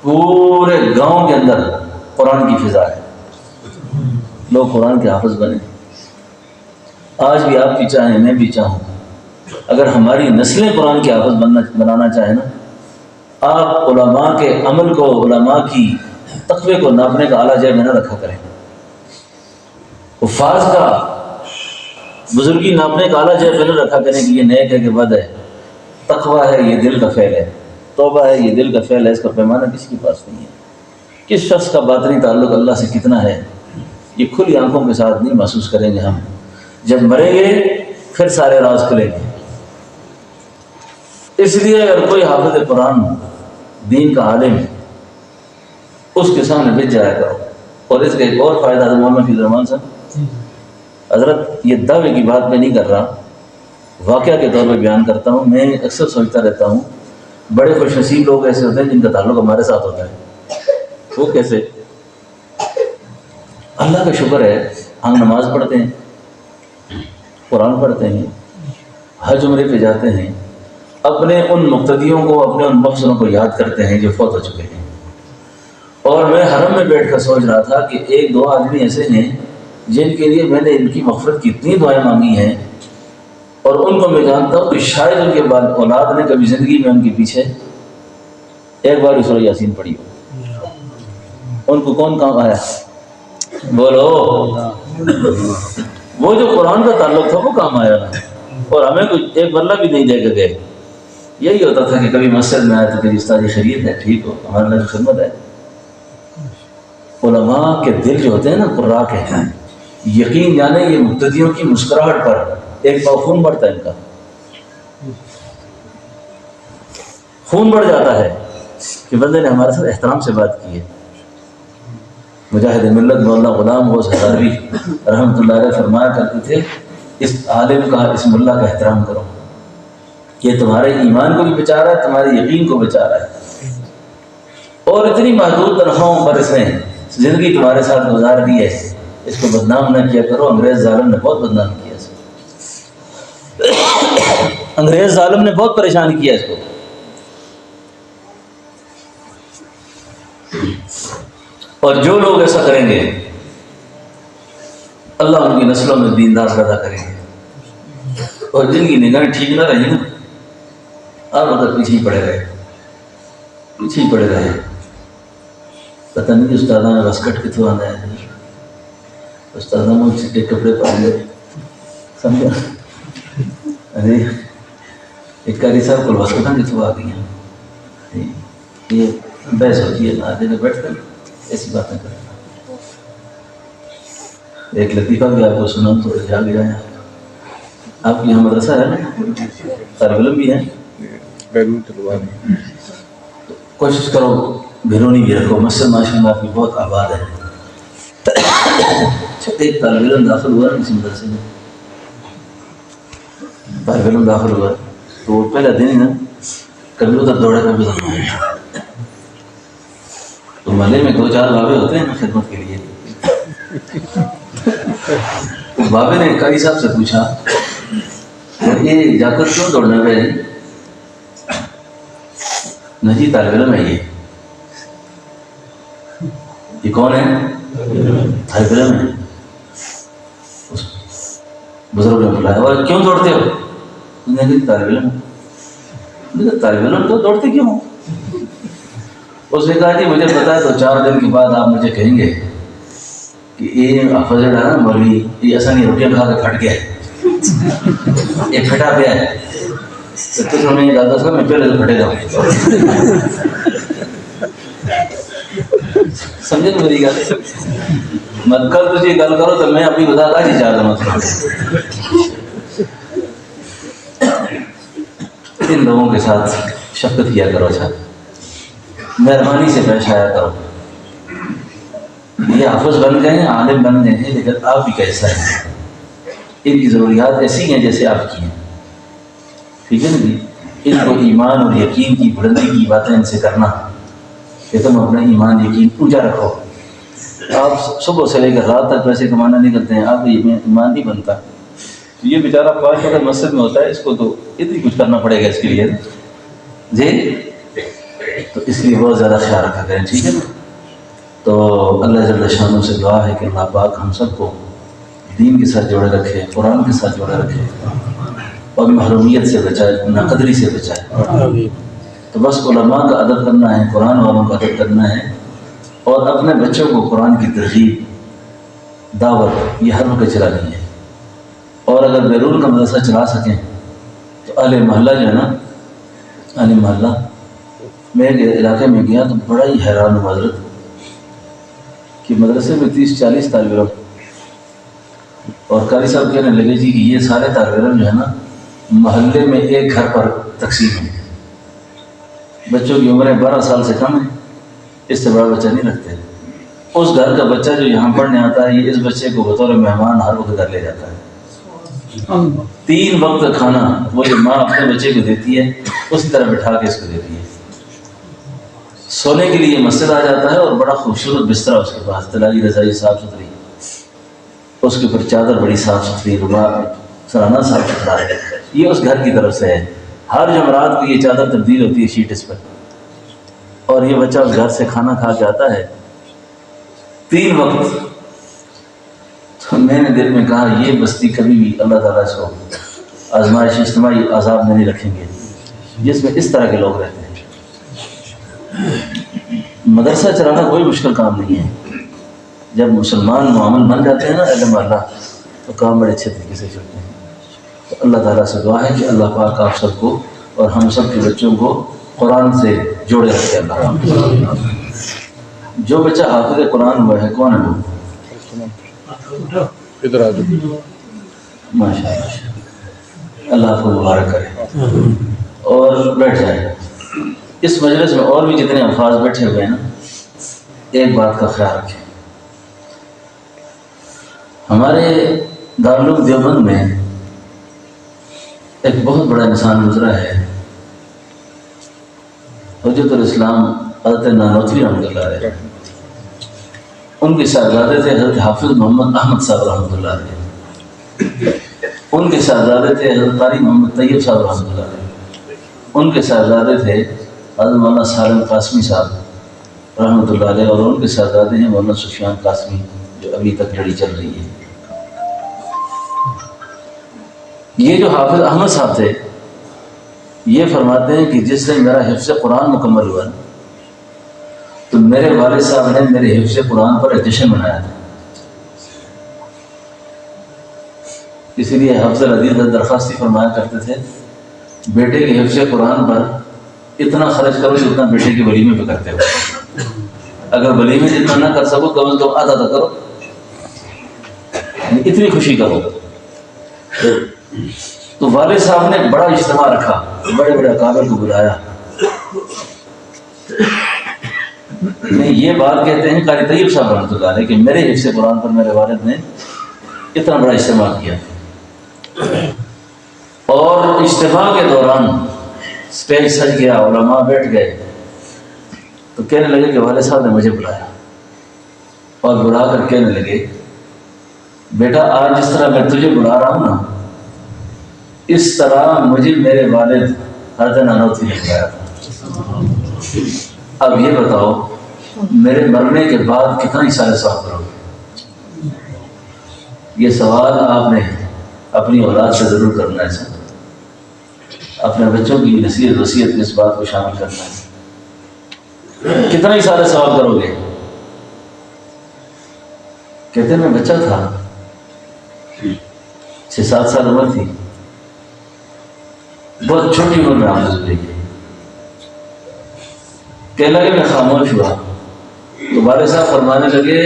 Speaker 1: پورے گاؤں کے اندر قرآن کی فضا ہے، لوگ قرآن کے حافظ بنے۔ آج بھی آپ بھی چاہیں، میں بھی چاہوں، اگر ہماری نسلیں قرآن کے حافظ بنانا چاہیں نا، آپ علماء کے عمل کو، علماء کی تقوی کو ناپنے کا اعلیٰ جائے میں نہ رکھا کریں۔ حفاظ کا بزرگی ناپنے کا اعلیٰ جائے میں نہ رکھا کریں کہ یہ نیک ہے کہ بد ہے، تقوی ہے یہ دل کا فعل ہے، توبہ ہے یہ دل کا فعل ہے، اس کا پیمانہ کسی کے پاس نہیں ہے۔ کس شخص کا باطنی تعلق اللہ سے کتنا ہے یہ کھلی آنکھوں کے ساتھ نہیں محسوس کریں گے ہم. جب مریں گے پھر سارے راز کھلیں گے. اس لیے اگر کوئی حافظ قرآن دین کا عالم اس کے سامنے بچ جایا کرو. اور اس کا ایک اور فائدہ حضرت محمد فیض الرحمان صاحب حضرت یہ دعوے کی بات میں نہیں کر رہا, واقعہ کے طور پہ بیان کرتا ہوں. میں اکثر سوچتا رہتا ہوں بڑے خوش نصیب لوگ ایسے ہوتے ہیں جن کا تعلق ہمارے ساتھ ہوتا ہے. وہ کیسے؟ اللہ کا شکر ہے ہم نماز پڑھتے ہیں, قرآن پڑھتے ہیں, حج عمرے پہ جاتے ہیں, اپنے ان مقتدیوں کو اپنے ان مفضلوں کو یاد کرتے ہیں جو فوت ہو چکے ہیں. اور میں حرم میں بیٹھ کر سوچ رہا تھا کہ ایک دو آدمی ایسے ہیں جن کے لیے میں نے ان کی مغفرت کی اتنی دعائیں مانگی ہیں, اور ان کو میں جانتا ہوں کہ شاید ان کے بعد اولاد نے کبھی زندگی میں ان کے پیچھے ایک بار سورہ یاسین پڑھی ہو. ان کو کون کام آیا؟ بولو. وہ جو قرآن کا تعلق تھا وہ کام آیا نا, اور ہمیں کچھ ایک بلہ بھی نہیں دے کے گئے. یہی ہوتا تھا کہ کبھی مسجد میں آئے تو کہ استاد شریعت ہے, ٹھیک ہو, ہمارے اللہ کی خدمت ہے. علماء کے دل جو ہوتے ہیں نا قرآن کے ہیں, یقین جانے یہ مقتدیوں کی مسکراہٹ پر ایک پاؤ خون بڑھتا ہے, ان کا خون بڑھ جاتا ہے کہ بندے نے ہمارے ساتھ احترام سے بات کی ہے. مجاہد ملت مولانا غلام غوث ہزاروی رحمۃ اللہ علیہ فرمایا کرتے تھے اس عالم کا, اس ملا کا احترام کرو, یہ تمہارے ایمان کو بھی بچا رہا ہے, تمہارے یقین کو بچا رہا ہے. اور اتنی محدود تنخواہوں پر اس نے زندگی تمہارے ساتھ گزار دی ہے, اس کو بدنام نہ کیا کرو. انگریز ظالم نے بہت بدنام کیا اس کو, انگریز ظالم نے بہت پریشان کیا اس کو. اور جو لوگ ایسا کریں گے اللہ ان کی نسلوں میں دیندار پیدا کریں گے. اور جن کی نگاہیں ٹھیک نہ رہی نا, آپ اگر پیچھے ہی پڑے رہے, پیچھے ہی پڑے رہے. پتہ نہیں استادہ نے وسکٹ کتوں آنا ہے, استادہ میں چھٹے کپڑے پہن لے, سمجھا. ارے ایک قاری صاحب کو وسکٹاں کتوں آ گئی ہیں, یہ بحث ہوتی ہے نا, جگہ بیٹھ کر ایسی باتیں کرنا. ایک لطیفہ بھی آپ کو سناؤں تو جا گیا ہے. آپ کی یہاں مدرسہ ہے نا, طالب علم بھی ہے, کوشش کرو بھیرونی بھی رکھو. مسجد ماشاء اللہ آپ کی بہت آباد ہے. ایک طالب علم داخل ہوا کسی مدرسے میں, طالب علم داخل ہوا تو وہ پہلا دن ہی نا کبھی ادھر دوڑے کبھی ادھر دوڑے. تو محلے میں دو چار بابے ہوتے ہیں نا خدمت کے لیے. بابے نے قاری صاحب سے پوچھا یہ جا کر کیوں دوڑنا پہ؟ نہ جی طالب علم ہے یہ کون ہے؟ طالب علم ہے. بزرگ نے بلایا اور کیوں دوڑتے ہو؟ طالب علم. طالب علم تو دوڑتے کیوں ہو؟ اس نے کہا جی مجھے پتا ہے تو 4 دن کے بعد آپ مجھے کہیں گے کہ یہ حافظ ہے نا مولوی, یہ ایسا نہیں روٹیاں کھا کے پھٹ گیا ہے, یہ پھٹا پیا ہے. تو کچھ ہمیں یہ کہا تھا میں پہلے تو پھٹے جاؤں. سمجھے تو میری گل, مت کل تجھے گل کرو تو میں اپنی بتا دا جی چاہ دوں. ان لوگوں کے ساتھ شفقت کیا کرو, اچھا مہربانی سے پیش آیا کرو. یہ حافظ بن گئے ہیں, عالم بن گئے ہیں, لیکن آپ بھی کیسا ہیں, ان کی ضروریات ایسی ہیں جیسے آپ کی ہیں. ٹھیک ہے نا جی. ان کو ایمان اور یقین کی بلندی کی باتیں ان سے کرنا کہ تم اپنا ایمان یقین اونچا رکھو. آپ صبح سے لے کر رات تک پیسے کمانا نکلتے ہیں, آپ یہ ایمان نہیں بنتا. یہ بیچارہ 5 وقت مسجد میں ہوتا ہے, اس کو تو اتنی کچھ کرنا پڑے گا اس کے لیے جی. تو اس لیے بہت زیادہ خیال رکھا کریں, ٹھیک ہے نا. تو اللہ جل شانہ سے دعا ہے کہ اللہ پاک ہم سب کو دین کے ساتھ جوڑے رکھے, قرآن کے ساتھ جوڑے رکھے, اور محرومیت سے بچائے, ناقدری سے بچائے. تو بس علماء کا ادب کرنا ہے, قرآن والوں کا ادب کرنا ہے, اور اپنے بچوں کو قرآن کی ترغیب, دعوت یہ ہر وقت چلانی ہے. اور اگر بیرون کا مدرسہ چلا سکیں تو اہل محلہ جو ہے نا, اہل محلہ میں ایک علاقے میں گیا تو بڑا ہی حیران ہوا حضرت. کہ مدرسے میں 30-40 طالب علم، اور قاری صاحب کہنے لگے جی کہ یہ سارے طالب علم جو ہے نا محلے میں ایک گھر پر تقسیم ہیں، بچوں کی عمریں 12 سال سے کم ہیں، اس سے بڑا بچہ نہیں رکھتے، اس گھر کا بچہ جو یہاں پڑھنے آتا ہے یہ اس بچے کو بطور مہمان ہر وقت گھر لے جاتا ہے۔ 3 وقت کا کھانا وہ جو ماں اپنے بچے کو دیتی ہے اسی طرح بٹھا کے اس کو دیتی ہے۔ سونے کے لیے مسجد آ جاتا ہے اور بڑا خوبصورت بستر اس کے پاس، تلائی رضائی صاف ستھری، اس کے اوپر چادر بڑی صاف ستھری، رومال سرانہ صاف ستھرا ہے، یہ اس گھر کی طرف سے ہے۔ ہر جمعرات کو یہ چادر تبدیل ہوتی ہے شیٹ اس پر، اور یہ بچہ اس گھر سے کھانا کھا کے آتا ہے 3 وقت۔ تو میں نے دل میں کہا یہ بستی کبھی بھی اللہ تعالیٰ اس کو آزمائش اجتماعی عذاب میں نہیں رکھیں گے جس میں اس طرح کے لوگ رہتے ہیں۔ مدرسہ چلانا کوئی مشکل کام نہیں ہے، جب مسلمان معامل بن جاتے ہیں نا علم اللہ تو کام بڑے اچھے طریقے سے چلتے ہیں۔ تو اللہ تعالیٰ سے دعا ہے کہ اللہ پاک آپ سب کو اور ہم سب کے بچوں کو قرآن سے جوڑے رکھے اللہ۔ جو بچہ حافظ قرآن ہوا ہے کون ہے وہ؟
Speaker 2: ادھر آ جاؤ۔
Speaker 1: ماشاء اللہ، اللہ آپ کو مبارک کرے اور بیٹھ جائے۔ اس مجلس میں اور بھی جتنے الفاظ بیٹھے ہوئے ہیں نا، ایک بات کا خیال رکھیں، ہمارے دارالعلوم دیوبند میں ایک بہت بڑا انسان گزرا ہے، حجت الاسلام حضرت نانوتوی رحمۃ اللہ علیہ، ان کے صاحبزادے تھے حضرت حافظ محمد احمد صاحب رحمۃ اللہ علیہ، ان کے صاحبزادے تھے حضرت قاری محمد طیب صاحب رحمۃ اللہ علیہ، ان کے صاحبزادے تھے حضرت مولانا سالم قاسمی صاحب رحمۃ اللہ علیہ، اور ان کے صاحبزادے ہیں مولانا سفیان قاسمی جو ابھی تک لڑی چل رہی ہے۔ یہ جو حافظ احمد صاحب تھے یہ فرماتے ہیں کہ جس دن میرا حفظ قرآن مکمل ہوا تو میرے والد صاحب نے میرے حفظ قرآن پر ایک جشن منایا تھا، اسی لیے حافظ الحدیث درخواستی فرمایا کرتے تھے بیٹے کے حفظ قرآن پر اتنا خرچ کرو جتنا بیٹے کے ولیمے پہ کرتے ہو، اگر ولیمے جتنا نہ کر سکو کم از کم آدھا تو کرو، اتنی خوشی کرو۔ تو والد صاحب نے بڑا اجتماع رکھا، بڑے بڑے اکابر کو بلایا۔ یہ بات کہتے ہیں قاری طیب صاحب رحمۃ اللہ علیہ کہ میرے حفظ قرآن پر میرے والد نے اتنا بڑا اجتماع کیا، اور اجتماع کے دوران اسٹیج سج گیا، علماء بیٹھ گئے، تو کہنے لگے کہ والد صاحب نے مجھے بلایا اور بلا کر کہنے لگے بیٹا آج جس طرح میں تجھے بلا رہا ہوں نا اس طرح مجھے میرے والد حضرت نانوتوی نے بلایا تھا، اب یہ بتاؤ میرے مرنے کے بعد کتنا اشارے ثواب کرو گے؟ یہ سوال آپ نے اپنی اولاد سے ضرور کرنا ہے سر، اپنے بچوں کی نصیحت وصیت میں اس بات کو شامل کرنا ہے، کتنا اشارے ثواب کرو گے؟ کہتے ہیں میں بچہ تھا، 6-7 سال عمر تھی، بہت چھوٹی عمر میں حافظ ہوئی ہے۔ کہنے لگے میں خاموش ہوا تو والد صاحب فرمانے لگے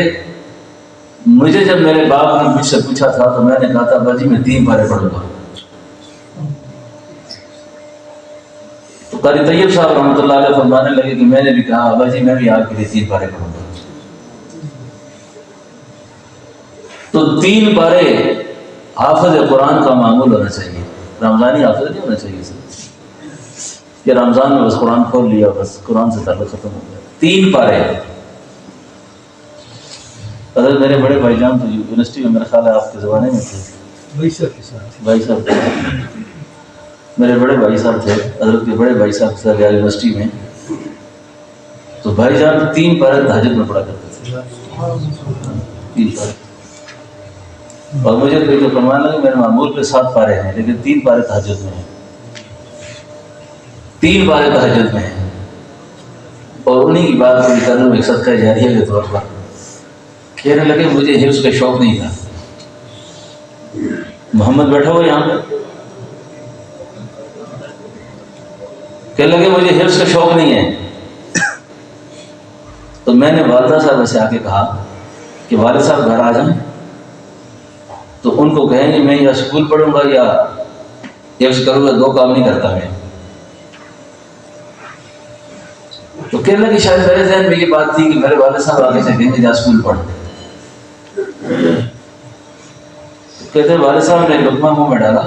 Speaker 1: مجھے جب میرے باپ نے مجھ سے پوچھا تھا تو میں نے کہا تھا ابا جی میں 3 پارے پڑھوں گا۔ تو قاری طیب صاحب رحمۃ اللہ علیہ فرمانے لگے کہ میں نے بھی کہا ابا جی میں بھی آپ کے لیے 3 پارے پڑھوں گا۔ تو 3 پارے حافظ قرآن کا معمول ہونا چاہیے، رمضانی حافظ نہیں ہونا چاہیے سر، یہ رمضان میں بس قرآن کھول لیا بس قرآن سے تعلق ختم ہو گیا۔ 3 پارے۔ حضرت میرے بڑے بھائی جان تو یونیورسٹی میں میرا خیال ہے آپ کے زمانے میں تھے، بھائی صاحب تھے، میرے بڑے بھائی صاحب تھے، حضرت کے بڑے بھائی صاحب تھے یونیورسٹی میں، تو بھائی جان 3 پارے تہجد میں پڑھا کرتے تھے، 3 پارے۔ اور مجھے تو فرمانا لگا میرے معمول پہ 7 پارے ہیں لیکن 3 پارے تہجد میں ہیں، 3 پارے تہجد میں ہیں۔ اور انہیں کی بات کو کر لوں ایک صدقہ جاریہ کے طور پر، کہنے لگے مجھے حفظ کا شوق نہیں تھا، محمد بیٹھا ہوا یہاں پہ، کہنے لگے مجھے حفظ کا شوق نہیں ہے، تو میں نے والدہ صاحب سے آ کے کہا کہ والد صاحب گھر آ جائیں تو ان کو کہیں گے میں یا اسکول پڑھوں گا یا حفظ کروں گا، دو کام نہیں کرتا میں. تو کہنے لگے شاید میرے ذہن میں یہ بات تھی کہ میرے والد صاحب آگے سے کہیں گے جا اسکول پڑھ. کہتے ہیں والد صاحب نے لقمہ منہ میں ڈالا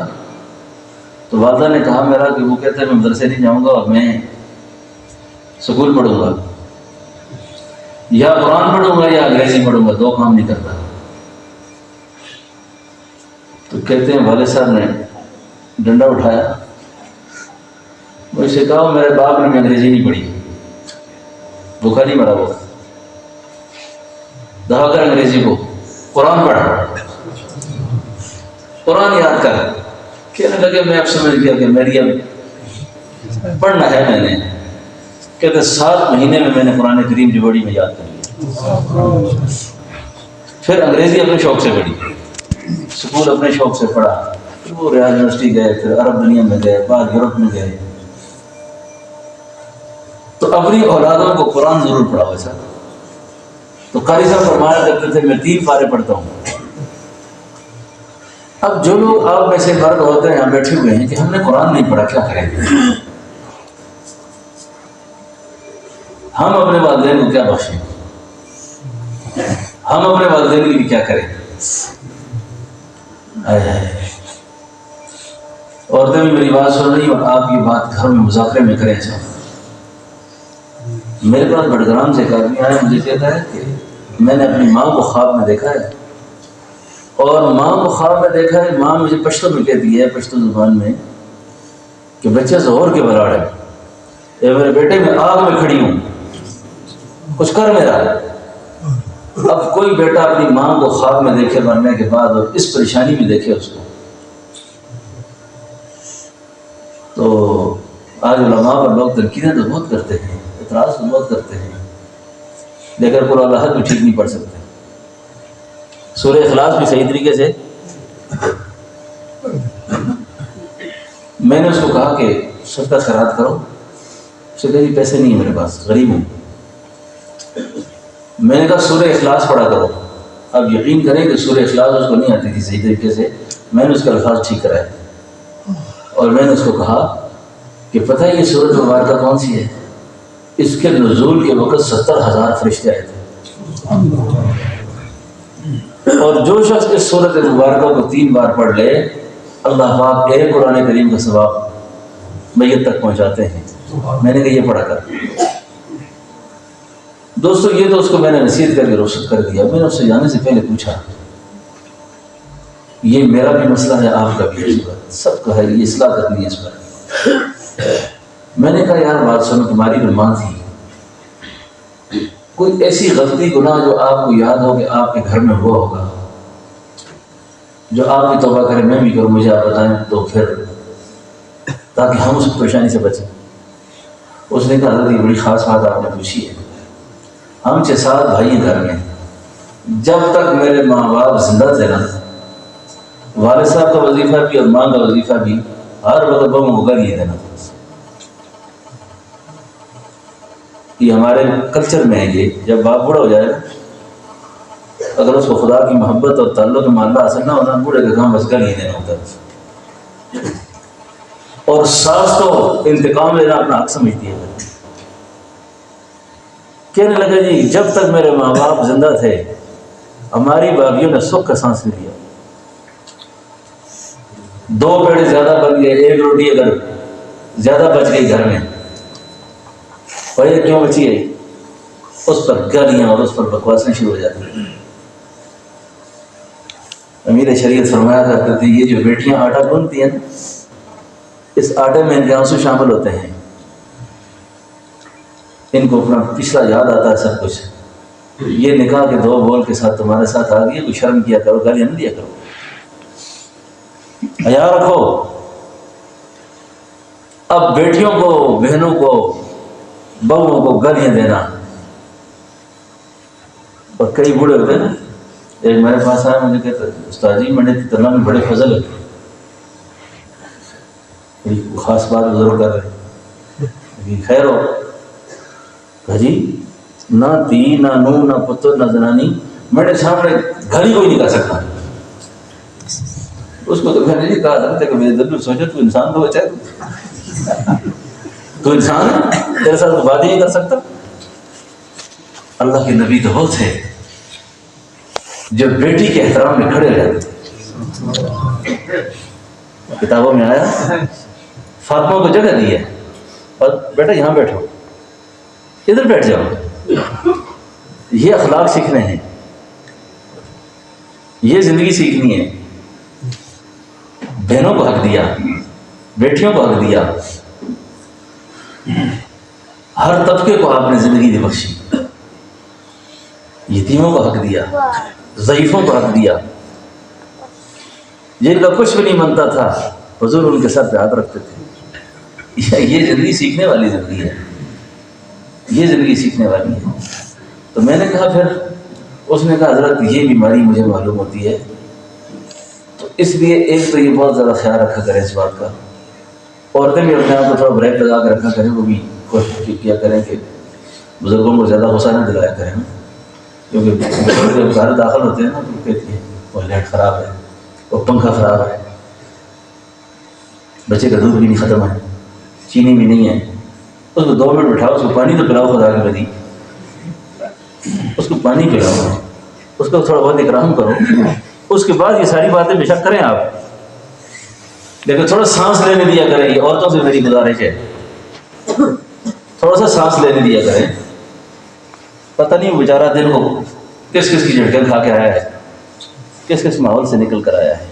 Speaker 1: تو والدہ نے کہا میرا کہ وہ کہتے ہیں میں مدرسے نہیں جاؤں گا اور میں اسکول پڑھوں گا، یا قرآن پڑھوں گا یا انگریزی پڑھوں گا، دو کام نہیں کرتا. تو کہتے ہیں والد صاحب نے ڈنڈا اٹھایا، مجھ سے کہا میرے باپ نے انگریزی نہیں پڑھی، بھوکا نہیں مرا، وہ دہا کر انگریزی کو، قرآن پڑھ، قرآن یاد کر. کہنے لگے میں اب سمجھ گیا کہ میری اب پڑھنا ہے. میں نے کہتے 7 مہینے میں نے قرآن کریم جبوڑی میں یاد کر لیا. پھر انگریزی اپنے شوق سے پڑھی، اسکول اپنے شوق سے پڑھا، پھر وہ ریاض یونیورسٹی گئے، پھر عرب دنیا میں گئے، بعد یورپ میں گئے. تو اپنی اولادوں کو قرآن ضرور پڑھا ویسا. تو قاری صاحب فرمایا کرتے تھے میں 3 پارے پڑھتا ہوں. اب جو لوگ آپ میں سے مرد ہوتے ہیں یہاں بیٹھے ہوئے ہیں کہ ہم نے قرآن نہیں پڑھا، کیا کریں گے؟ ہم اپنے والدین کو کیا بخشیں؟ ہم اپنے والدین کے لیے کیا کریں؟ عورتیں بھی میری بات سن رہی اور آپ یہ بات گھر میں مذاکرے میں کریں. میرے پاس بڑگرام سے ایک آدمی آیا، مجھے کہتا ہے کہ میں نے اپنی ماں کو خواب میں دیکھا ہے، اور ماں کو خواب میں دیکھا ہے، ماں مجھے پشتو میں کہتی ہے، پشتو زبان میں، کہ بچے زہور کے بلاڑ ہے، اے میرے بیٹے میں آگ میں کھڑی ہوں، کچھ کر میرا. اب کوئی بیٹا اپنی ماں کو خواب میں دیکھے مرنے کے بعد اور اس پریشانی میں دیکھے اس کو، تو آج علماء پر لوگ تنقیدیں تو بہت کرتے ہیں، اعتراض تو بہت کرتے ہیں، لیکن قرآن اللہ بھی ٹھیک نہیں پڑھ سکتے. سورہ اخلاص بھی صحیح طریقے سے. میں نے اس کو کہا کہ صدقہ خیرات کرو. اس نے کہا جی پیسے نہیں ہیں میرے پاس، غریب ہوں. میں نے کہا سورہ اخلاص پڑھا کرو. اب یقین کریں کہ سورہ اخلاص اس کو نہیں آتی تھی صحیح طریقے سے. میں نے اس کے الفاظ ٹھیک کرائے اور میں نے اس کو کہا کہ پتہ ہے یہ سورۃ مبارکہ کون سی ہے؟ اس کے نزول کے وقت 70,000 فرشتے آئے تھے، اور جو شخص اس سورۃ مبارکہ کو 3 بار پڑھ لے اللہ پاک ایک قرآن کریم کا ثواب میت تک پہنچاتے ہیں. میں نے کہا یہ پڑھا کر. دوستو یہ تو اس کو میں نے نصیحت کر کے رخصت کر دیا. میں نے اس سے جانے سے پہلے پوچھا یہ میرا بھی مسئلہ ہے، آپ کا بھی ہے، سب کا ہے، یہ اصلاح کرنی ہے اس پر. میں نے کہا یار بات سنو، تمہاری بھی ماں تھی، کوئی ایسی غلطی گناہ جو آپ کو یاد ہو کہ آپ کے گھر میں ہوا ہوگا، جو آپ کی توبہ کرے، میں بھی کروں، مجھے آپ بتائیں تو پھر تاکہ ہم اس پریشانی سے بچیں. اس نے کہا حضرت یہ بڑی خاص بات آپ نے پوچھی ہے. ہم 6-7 بھائی ہیں گھر میں، جب تک میرے ماں باپ زندہ تھے نا، والد صاحب کا وظیفہ بھی اور ماں کا وظیفہ بھی ہر وقت بہوں کو گھر ہی دینا. یہ ہمارے کلچر میں ہے. یہ جب باپ بوڑھا ہو جائے، اگر اس کو خدا کی محبت اور تعلق میں اللہ حاصل نہ ہونا، بوڑھے کا کام بس گھر ہی دینا ہوتا ہے. اور ساس تو انتقام لینا اپنا حق سمجھتی ہے. کہنے لگا جی جب تک میرے ماں باپ زندہ تھے ہماری بھابھیوں نے سکھ کا سانس لے لیا. 2 پیڑ زیادہ بن گئے، 1 روٹی اگر زیادہ بچ گئی گھر میں، اور یہ کیوں بچی ہے؟ اس پر گالیاں اور اس پر بکواسیں شروع ہو جاتی ہیں. امیر شریعت فرمایا کرتے تھے یہ جو بیٹیاں آٹا گوندتی ہیں نا، اس آٹے میں ان کے آنسو شامل ہوتے ہیں. ان کو اپنا پچھلا یاد آتا ہے سب کچھ. یہ نکاح کے 2 بول کے ساتھ تمہارے ساتھ آ گئی، کوئی شرم کیا کرو، گالیاں نہ دیا کرو، حیا رکھو. اب بیٹیوں کو، بہنوں کو، بہوؤں کو گالیاں دینا. اور کئی بوڑھے ہوتے ہیں نا، ایک میرے پاس آیا مجھے کہتا ہے استاد جی میں نے تلنا میں بڑے فضل ہے، کوئی خاص بات ضرور کر رہے، خیر ہو جی، نہ تھی نہ نو نہ پتر نہ زنانی، میرے سامنے گھڑی کوئی نہیں کر سکتا. اس کو تو میں نے نہیں کہا تھا کہ میرے دل میں سوچا تو انسان تو بچا ہے, تو انسان ہے, تیرے ساتھ بات ہی نہیں کر سکتا. اللہ کے نبی تو وہ تھے جو بیٹی کے احترام میں کھڑے رہتے تھے. کتابوں میں آیا فاطمہ کو جگہ دی ہے اور بیٹا یہاں بیٹھو, ادھر بیٹھ جاؤ. یہ اخلاق سیکھنے ہیں, یہ زندگی سیکھنی ہے. بہنوں کو حق دیا, بیٹیوں کو حق دیا, ہر طبقے کو آپ نے زندگی دی بخشی. یتیموں کو حق دیا, ضعیفوں کو حق دیا. جن کا کچھ بھی نہیں بنتا تھا حضور ان کے سر پہ ہاتھ رکھتے تھے. یہ زندگی سیکھنے والی زندگی ہے, یہ زندگی سیکھنے والی ہے. تو میں نے کہا پھر اس نے کہا حضرت یہ بیماری مجھے معلوم ہوتی ہے, تو اس لیے ایک تو یہ بہت زیادہ خیال رکھا کریں اس بات کا. عورتیں بھی اپنے آپ کو تھوڑا بریک لگا کے رکھا کریں, وہ بھی کوشش کیا کریں کہ بزرگوں کو زیادہ غصہ نہ دلایا کریں, کیونکہ جب گھر داخل ہوتے ہیں نا تو کہتی ہے وہ لائٹ خراب ہے, وہ پنکھا خراب ہے, بچے کا دودھ بھی نہیں ختم ہے, چینی بھی نہیں ہے. اس کو 2 منٹ بٹھاؤ, اس کو پانی تو پلاؤ خدا کی بدی, اس کو پانی پلاؤ, اس کو تھوڑا بہت اکرام کرو. اس کے بعد یہ ساری باتیں بے شک کریں آپ, لیکن تھوڑا سانس لینے دیا کریں. یہ عورتوں سے میری گزارش ہے, تھوڑا سا سانس لینے دیا کریں. پتہ نہیں وہ بیچارہ دن کو کس کس کی جھٹکیں کھا کے آیا ہے, کس کس ماحول سے نکل کر آیا ہے.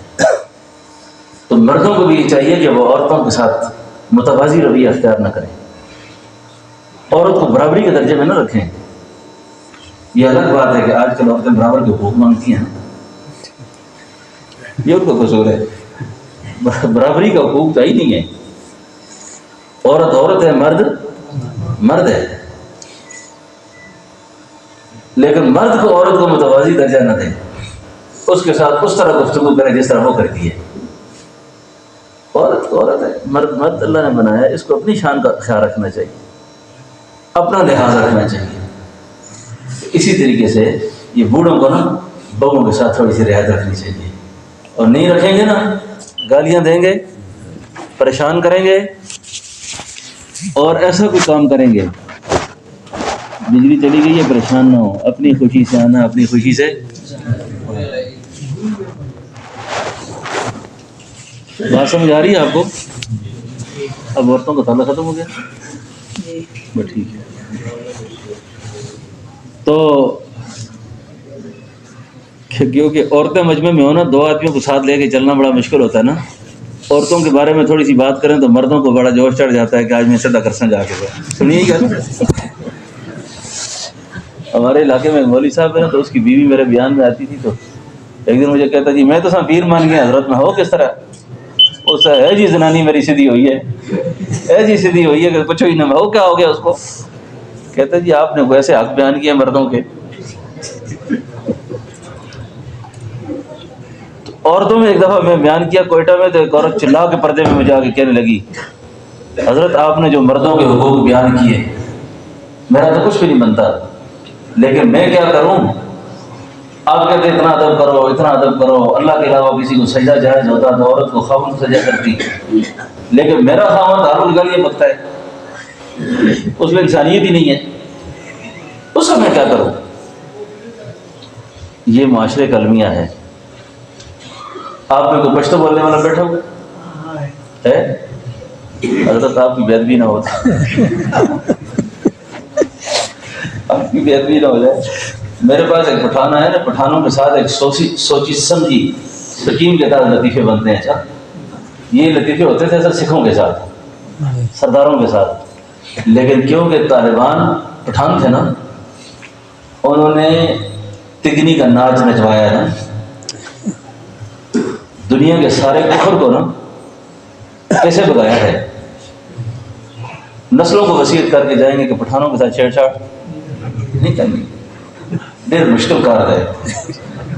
Speaker 1: تو مردوں کو بھی یہ چاہیے کہ وہ عورتوں کے ساتھ متوازی رویہ اختیار نہ کریں, عورت کو برابری کے درجے میں نہ رکھیں. یہ الگ بات ہے کہ آج کل عورتیں برابر کے حقوق مانگتی ہیں, یہ ان کا قصور ہے. برابری کا حقوق تو ہی نہیں ہے. عورت عورت ہے, مرد مرد ہے, لیکن مرد کو عورت کو متوازی درجہ نہ دیں. اس کے ساتھ اس طرح گفتگو کریں جس طرح وہ کرتی ہے. عورت کو عورت ہے, مرد مرد اللہ نے بنایا ہے, اس کو اپنی شان کا خیال رکھنا چاہیے, اپنا لحاظ رکھنا چاہیے. اسی طریقے سے یہ بوڑھوں کو نا بہوؤں کے ساتھ تھوڑی سی رعایت رکھنی چاہیے, اور نہیں رکھیں گے نا گالیاں دیں گے, پریشان کریں گے, اور ایسا کوئی کام کریں گے. بجلی چلی گئی ہے, پریشان نہ ہو, اپنی خوشی سے آنا, اپنی خوشی سے. بات سمجھ آ رہی ہے آپ کو؟ اب عورتوں کا تعلق ختم ہو گیا, بس ٹھیک ہے. تو کیونکہ عورتیں مجمع میں ہو نا, 2 آدمیوں کو ساتھ لے کے چلنا بڑا مشکل ہوتا ہے نا. عورتوں کے بارے میں تھوڑی سی بات کریں تو مردوں کو بڑا جوش چڑھ جاتا ہے کہ آج میں صدا کرساں جا کے. سنیے گا, ہمارے علاقے میں مولوی صاحب ہے نا, تو اس کی بیوی میرے بیان میں آتی تھی, تو ایک دن مجھے کہتا جی میں تو سب پیر مان گیا حضرت, میں ہو کس طرح؟ اس ہے جی زنانی میری سیدھی ہوئی ہے, ہے جی سیدھی ہوئی ہے, کہ پوچھو ہی نہ, میں ہو کیا ہو گیا اس کو؟ کہتا جی آپ نے ویسے حق بیان کیے مردوں کے. عورتوں میں ایک دفعہ میں بیان کیا کوئٹہ میں, تو ایک عورت چلا کے پردے میں مجھے آ کے کہنے لگی حضرت آپ نے جو مردوں کے حقوق بیان کیے, میرا تو کچھ بھی نہیں بنتا, لیکن میں کیا کروں؟ آپ کہتے اتنا ادب کرو, اتنا ادب کرو, اللہ کے علاوہ کسی کو سجدہ جائز ہوتا تو عورت کو خاوند سجدہ کرتی, لیکن میرا خاوند ہر روز گالیاں بکتا ہے, اس میں انسانیت ہی نہیں ہے, اس کا میں کیا کروں؟ یہ معاشرے کا المیہ ہے. آپ میں کوئی پشتو بولنے والا بیٹھا ہوا ہے؟ حضرت آپ کی بےادبی نہ ہوتی, آپ کی بےادبی نہ ہو جائے. میرے پاس ایک پٹھانا ہے نا, پٹھانوں کے ساتھ ایک سوچی سمجھی سکیم کے تحت لطیفے بنتے ہیں. اچھا, یہ لطیفے ہوتے تھے سر سکھوں کے ساتھ, سرداروں کے ساتھ, لیکن کیونکہ طالبان پٹھان تھے نا, انہوں نے تگنی کا ناچ نچوایا نا, دنیا کے سارے کفر کو نا کیسے بگایا ہے. نسلوں کو وصیت کر کے جائیں گے کہ پٹھانوں کے ساتھ چھیڑ چھاڑ نہیں کرنی. ڈیر مشکل کار ہے,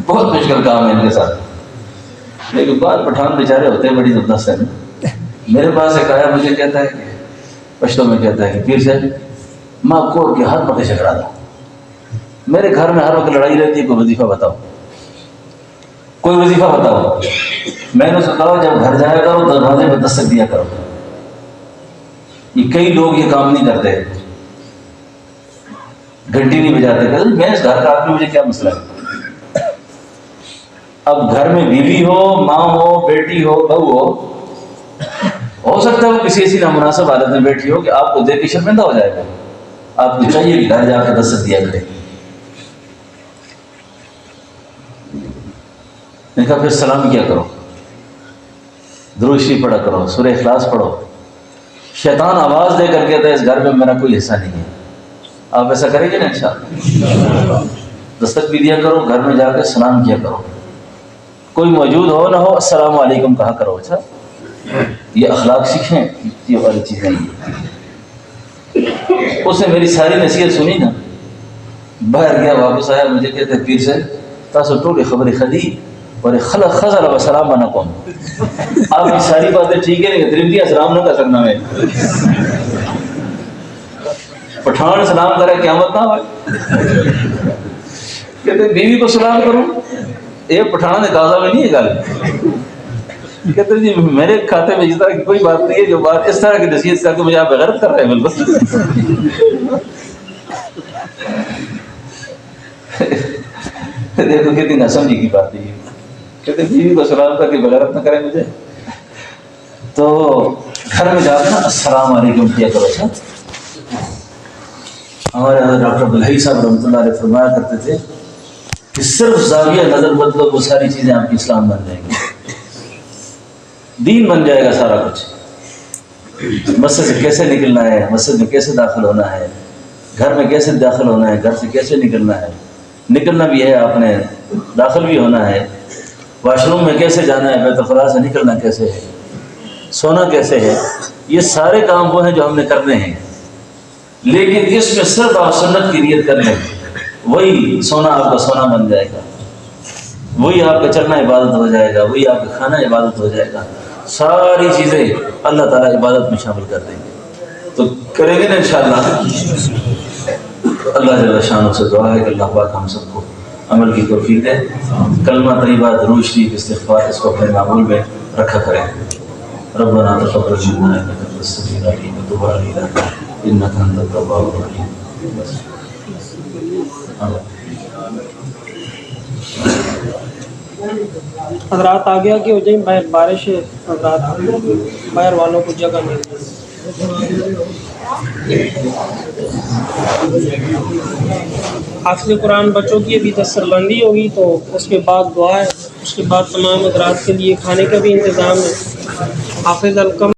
Speaker 1: بہت مشکل کام ہے ان کے ساتھ, لیکن بعض پٹھان بیچارے ہوتے ہیں بڑی زبردست ہے. میرے پاس ایک آیا, مجھے کہتا ہے پشتوں میں کہتا ہے کہ پیر صاحب ماں کوڑ کے ہاتھ پتے چکرا تھا, میرے گھر میں ہر وقت لڑائی رہتی ہے، کوئی وظیفہ بتاؤ، کوئی وظیفہ بتاؤ۔ میں نے اسے کہا جب گھر جایا کرو دروازے پہ دستک دیا کرو۔ یہ کئی لوگ یہ کام نہیں کرتے، گھنٹی نہیں بجاتے، کہ میں اس گھر کا آدمی، مجھے کیا مسئلہ ہے۔ اب گھر میں بیوی ہو، ماں ہو، بیٹی ہو، بہو ہو سکتا ہے وہ کسی ایسی نامناسب حالت میں بیٹھی ہو کہ آپ کو دیکھ کے شرمندہ ہو جائے گا، آپ کو چاہیے کہ گھر جا کے دستک دیا کرے۔ نے کہا پھر سلام کیا کرو، درود شریف پڑھا کرو، سورہ اخلاص پڑھو۔ شیطان آواز دے کر کہتا ہے اس گھر میں میرا کوئی حصہ نہیں ہے۔ آپ ایسا کریں گے نا انشاءاللہ؟ دستک بھی دیا کرو، گھر میں جا کے سلام کیا کرو، کوئی موجود ہو نہ ہو السلام علیکم کہا کرو۔ اچھا یہ اخلاق سیکھیں، یہ والی چیزیں۔ اس نے میری ساری نصیحت سنی نا، باہر گیا، واپس آیا، مجھے کہتے پیر سے تاسو ٹولی خبر خدی اور خلق خزر و سلام علیکم۔ آپ کی ساری باتیں ٹھیک ہے لیکن ترمتی سلام نہ کر سکنا میں۔ پٹھان سلام کرے قیامت نہ ہوئے۔ کہتے بیوی کو سلام کروں، یہ پٹھان نے کہا میں نہیں ہے گل۔ کہتے جی میرے کھاتے میں اس طرح کی کوئی بات نہیں ہے، جو بات اس طرح کی نصیحت کر کے مجھے آپ بغیرت کر رہے ہیں۔ بالکل دیکھو کتنی نہ سمجھی کی بات ہے۔ کہتے بیوی کو سلام کر کے بغیرت نہ کرے مجھے، تو گھر میں جا کے نا السلام علیکم کیا کرو۔ سر ہمارے ڈاکٹر عبدالحی صاحب رحمۃ اللہ علیہ فرمایا کرتے تھے کہ صرف زاویہ نظر بدلو، وہ ساری چیزیں آپ کی اسلام بن جائیں گی، دین بن جائے گا سارا کچھ۔ مسجد سے کیسے نکلنا ہے، مسجد میں کیسے داخل ہونا ہے، گھر میں کیسے داخل ہونا ہے، گھر سے کیسے نکلنا ہے، نکلنا بھی ہے آپ نے، داخل بھی ہونا ہے، واش روم میں کیسے جانا ہے، بیت الخلاء سے نکلنا کیسے ہے، سونا کیسے ہے، یہ سارے کام وہ ہیں جو ہم نے کرنے ہیں۔ لیکن اس میں صرف آپ سنت کی نیت کر لیں، وہی سونا آپ کا سونا بن جائے گا، وہی آپ کا چلنا عبادت ہو جائے گا، وہی آپ کا کھانا عبادت ہو جائے گا، ساری چیزیں اللہ تعالیٰ عبادت میں شامل کر دیں گے۔ تو کریں گے نا انشاءاللہ؟ اللہ جل شانہ سے دعا ہے کہ اللہ پاک ہم سب کو عمل کی توفیق دے، کلمہ طیبہ، درود شریف، استغفار، اس کو اپنے معمول میں رکھا کریں۔ ربنا تقبل منا انک انت السمیع العلیم وتب علینا انک انت التواب الرحیم۔
Speaker 2: حضرات آ گیا کہ ہو جائیں، باہر بارش ہے، حضرات باہر والوں کو جگہ مل جائے۔ حافظ قرآن بچوں کی ابھی دستر بندی ہوگی، تو اس کے بعد دعا ہے، اس کے بعد تمام حضرات کے لیے کھانے کا بھی انتظام ہے۔ حافظ القم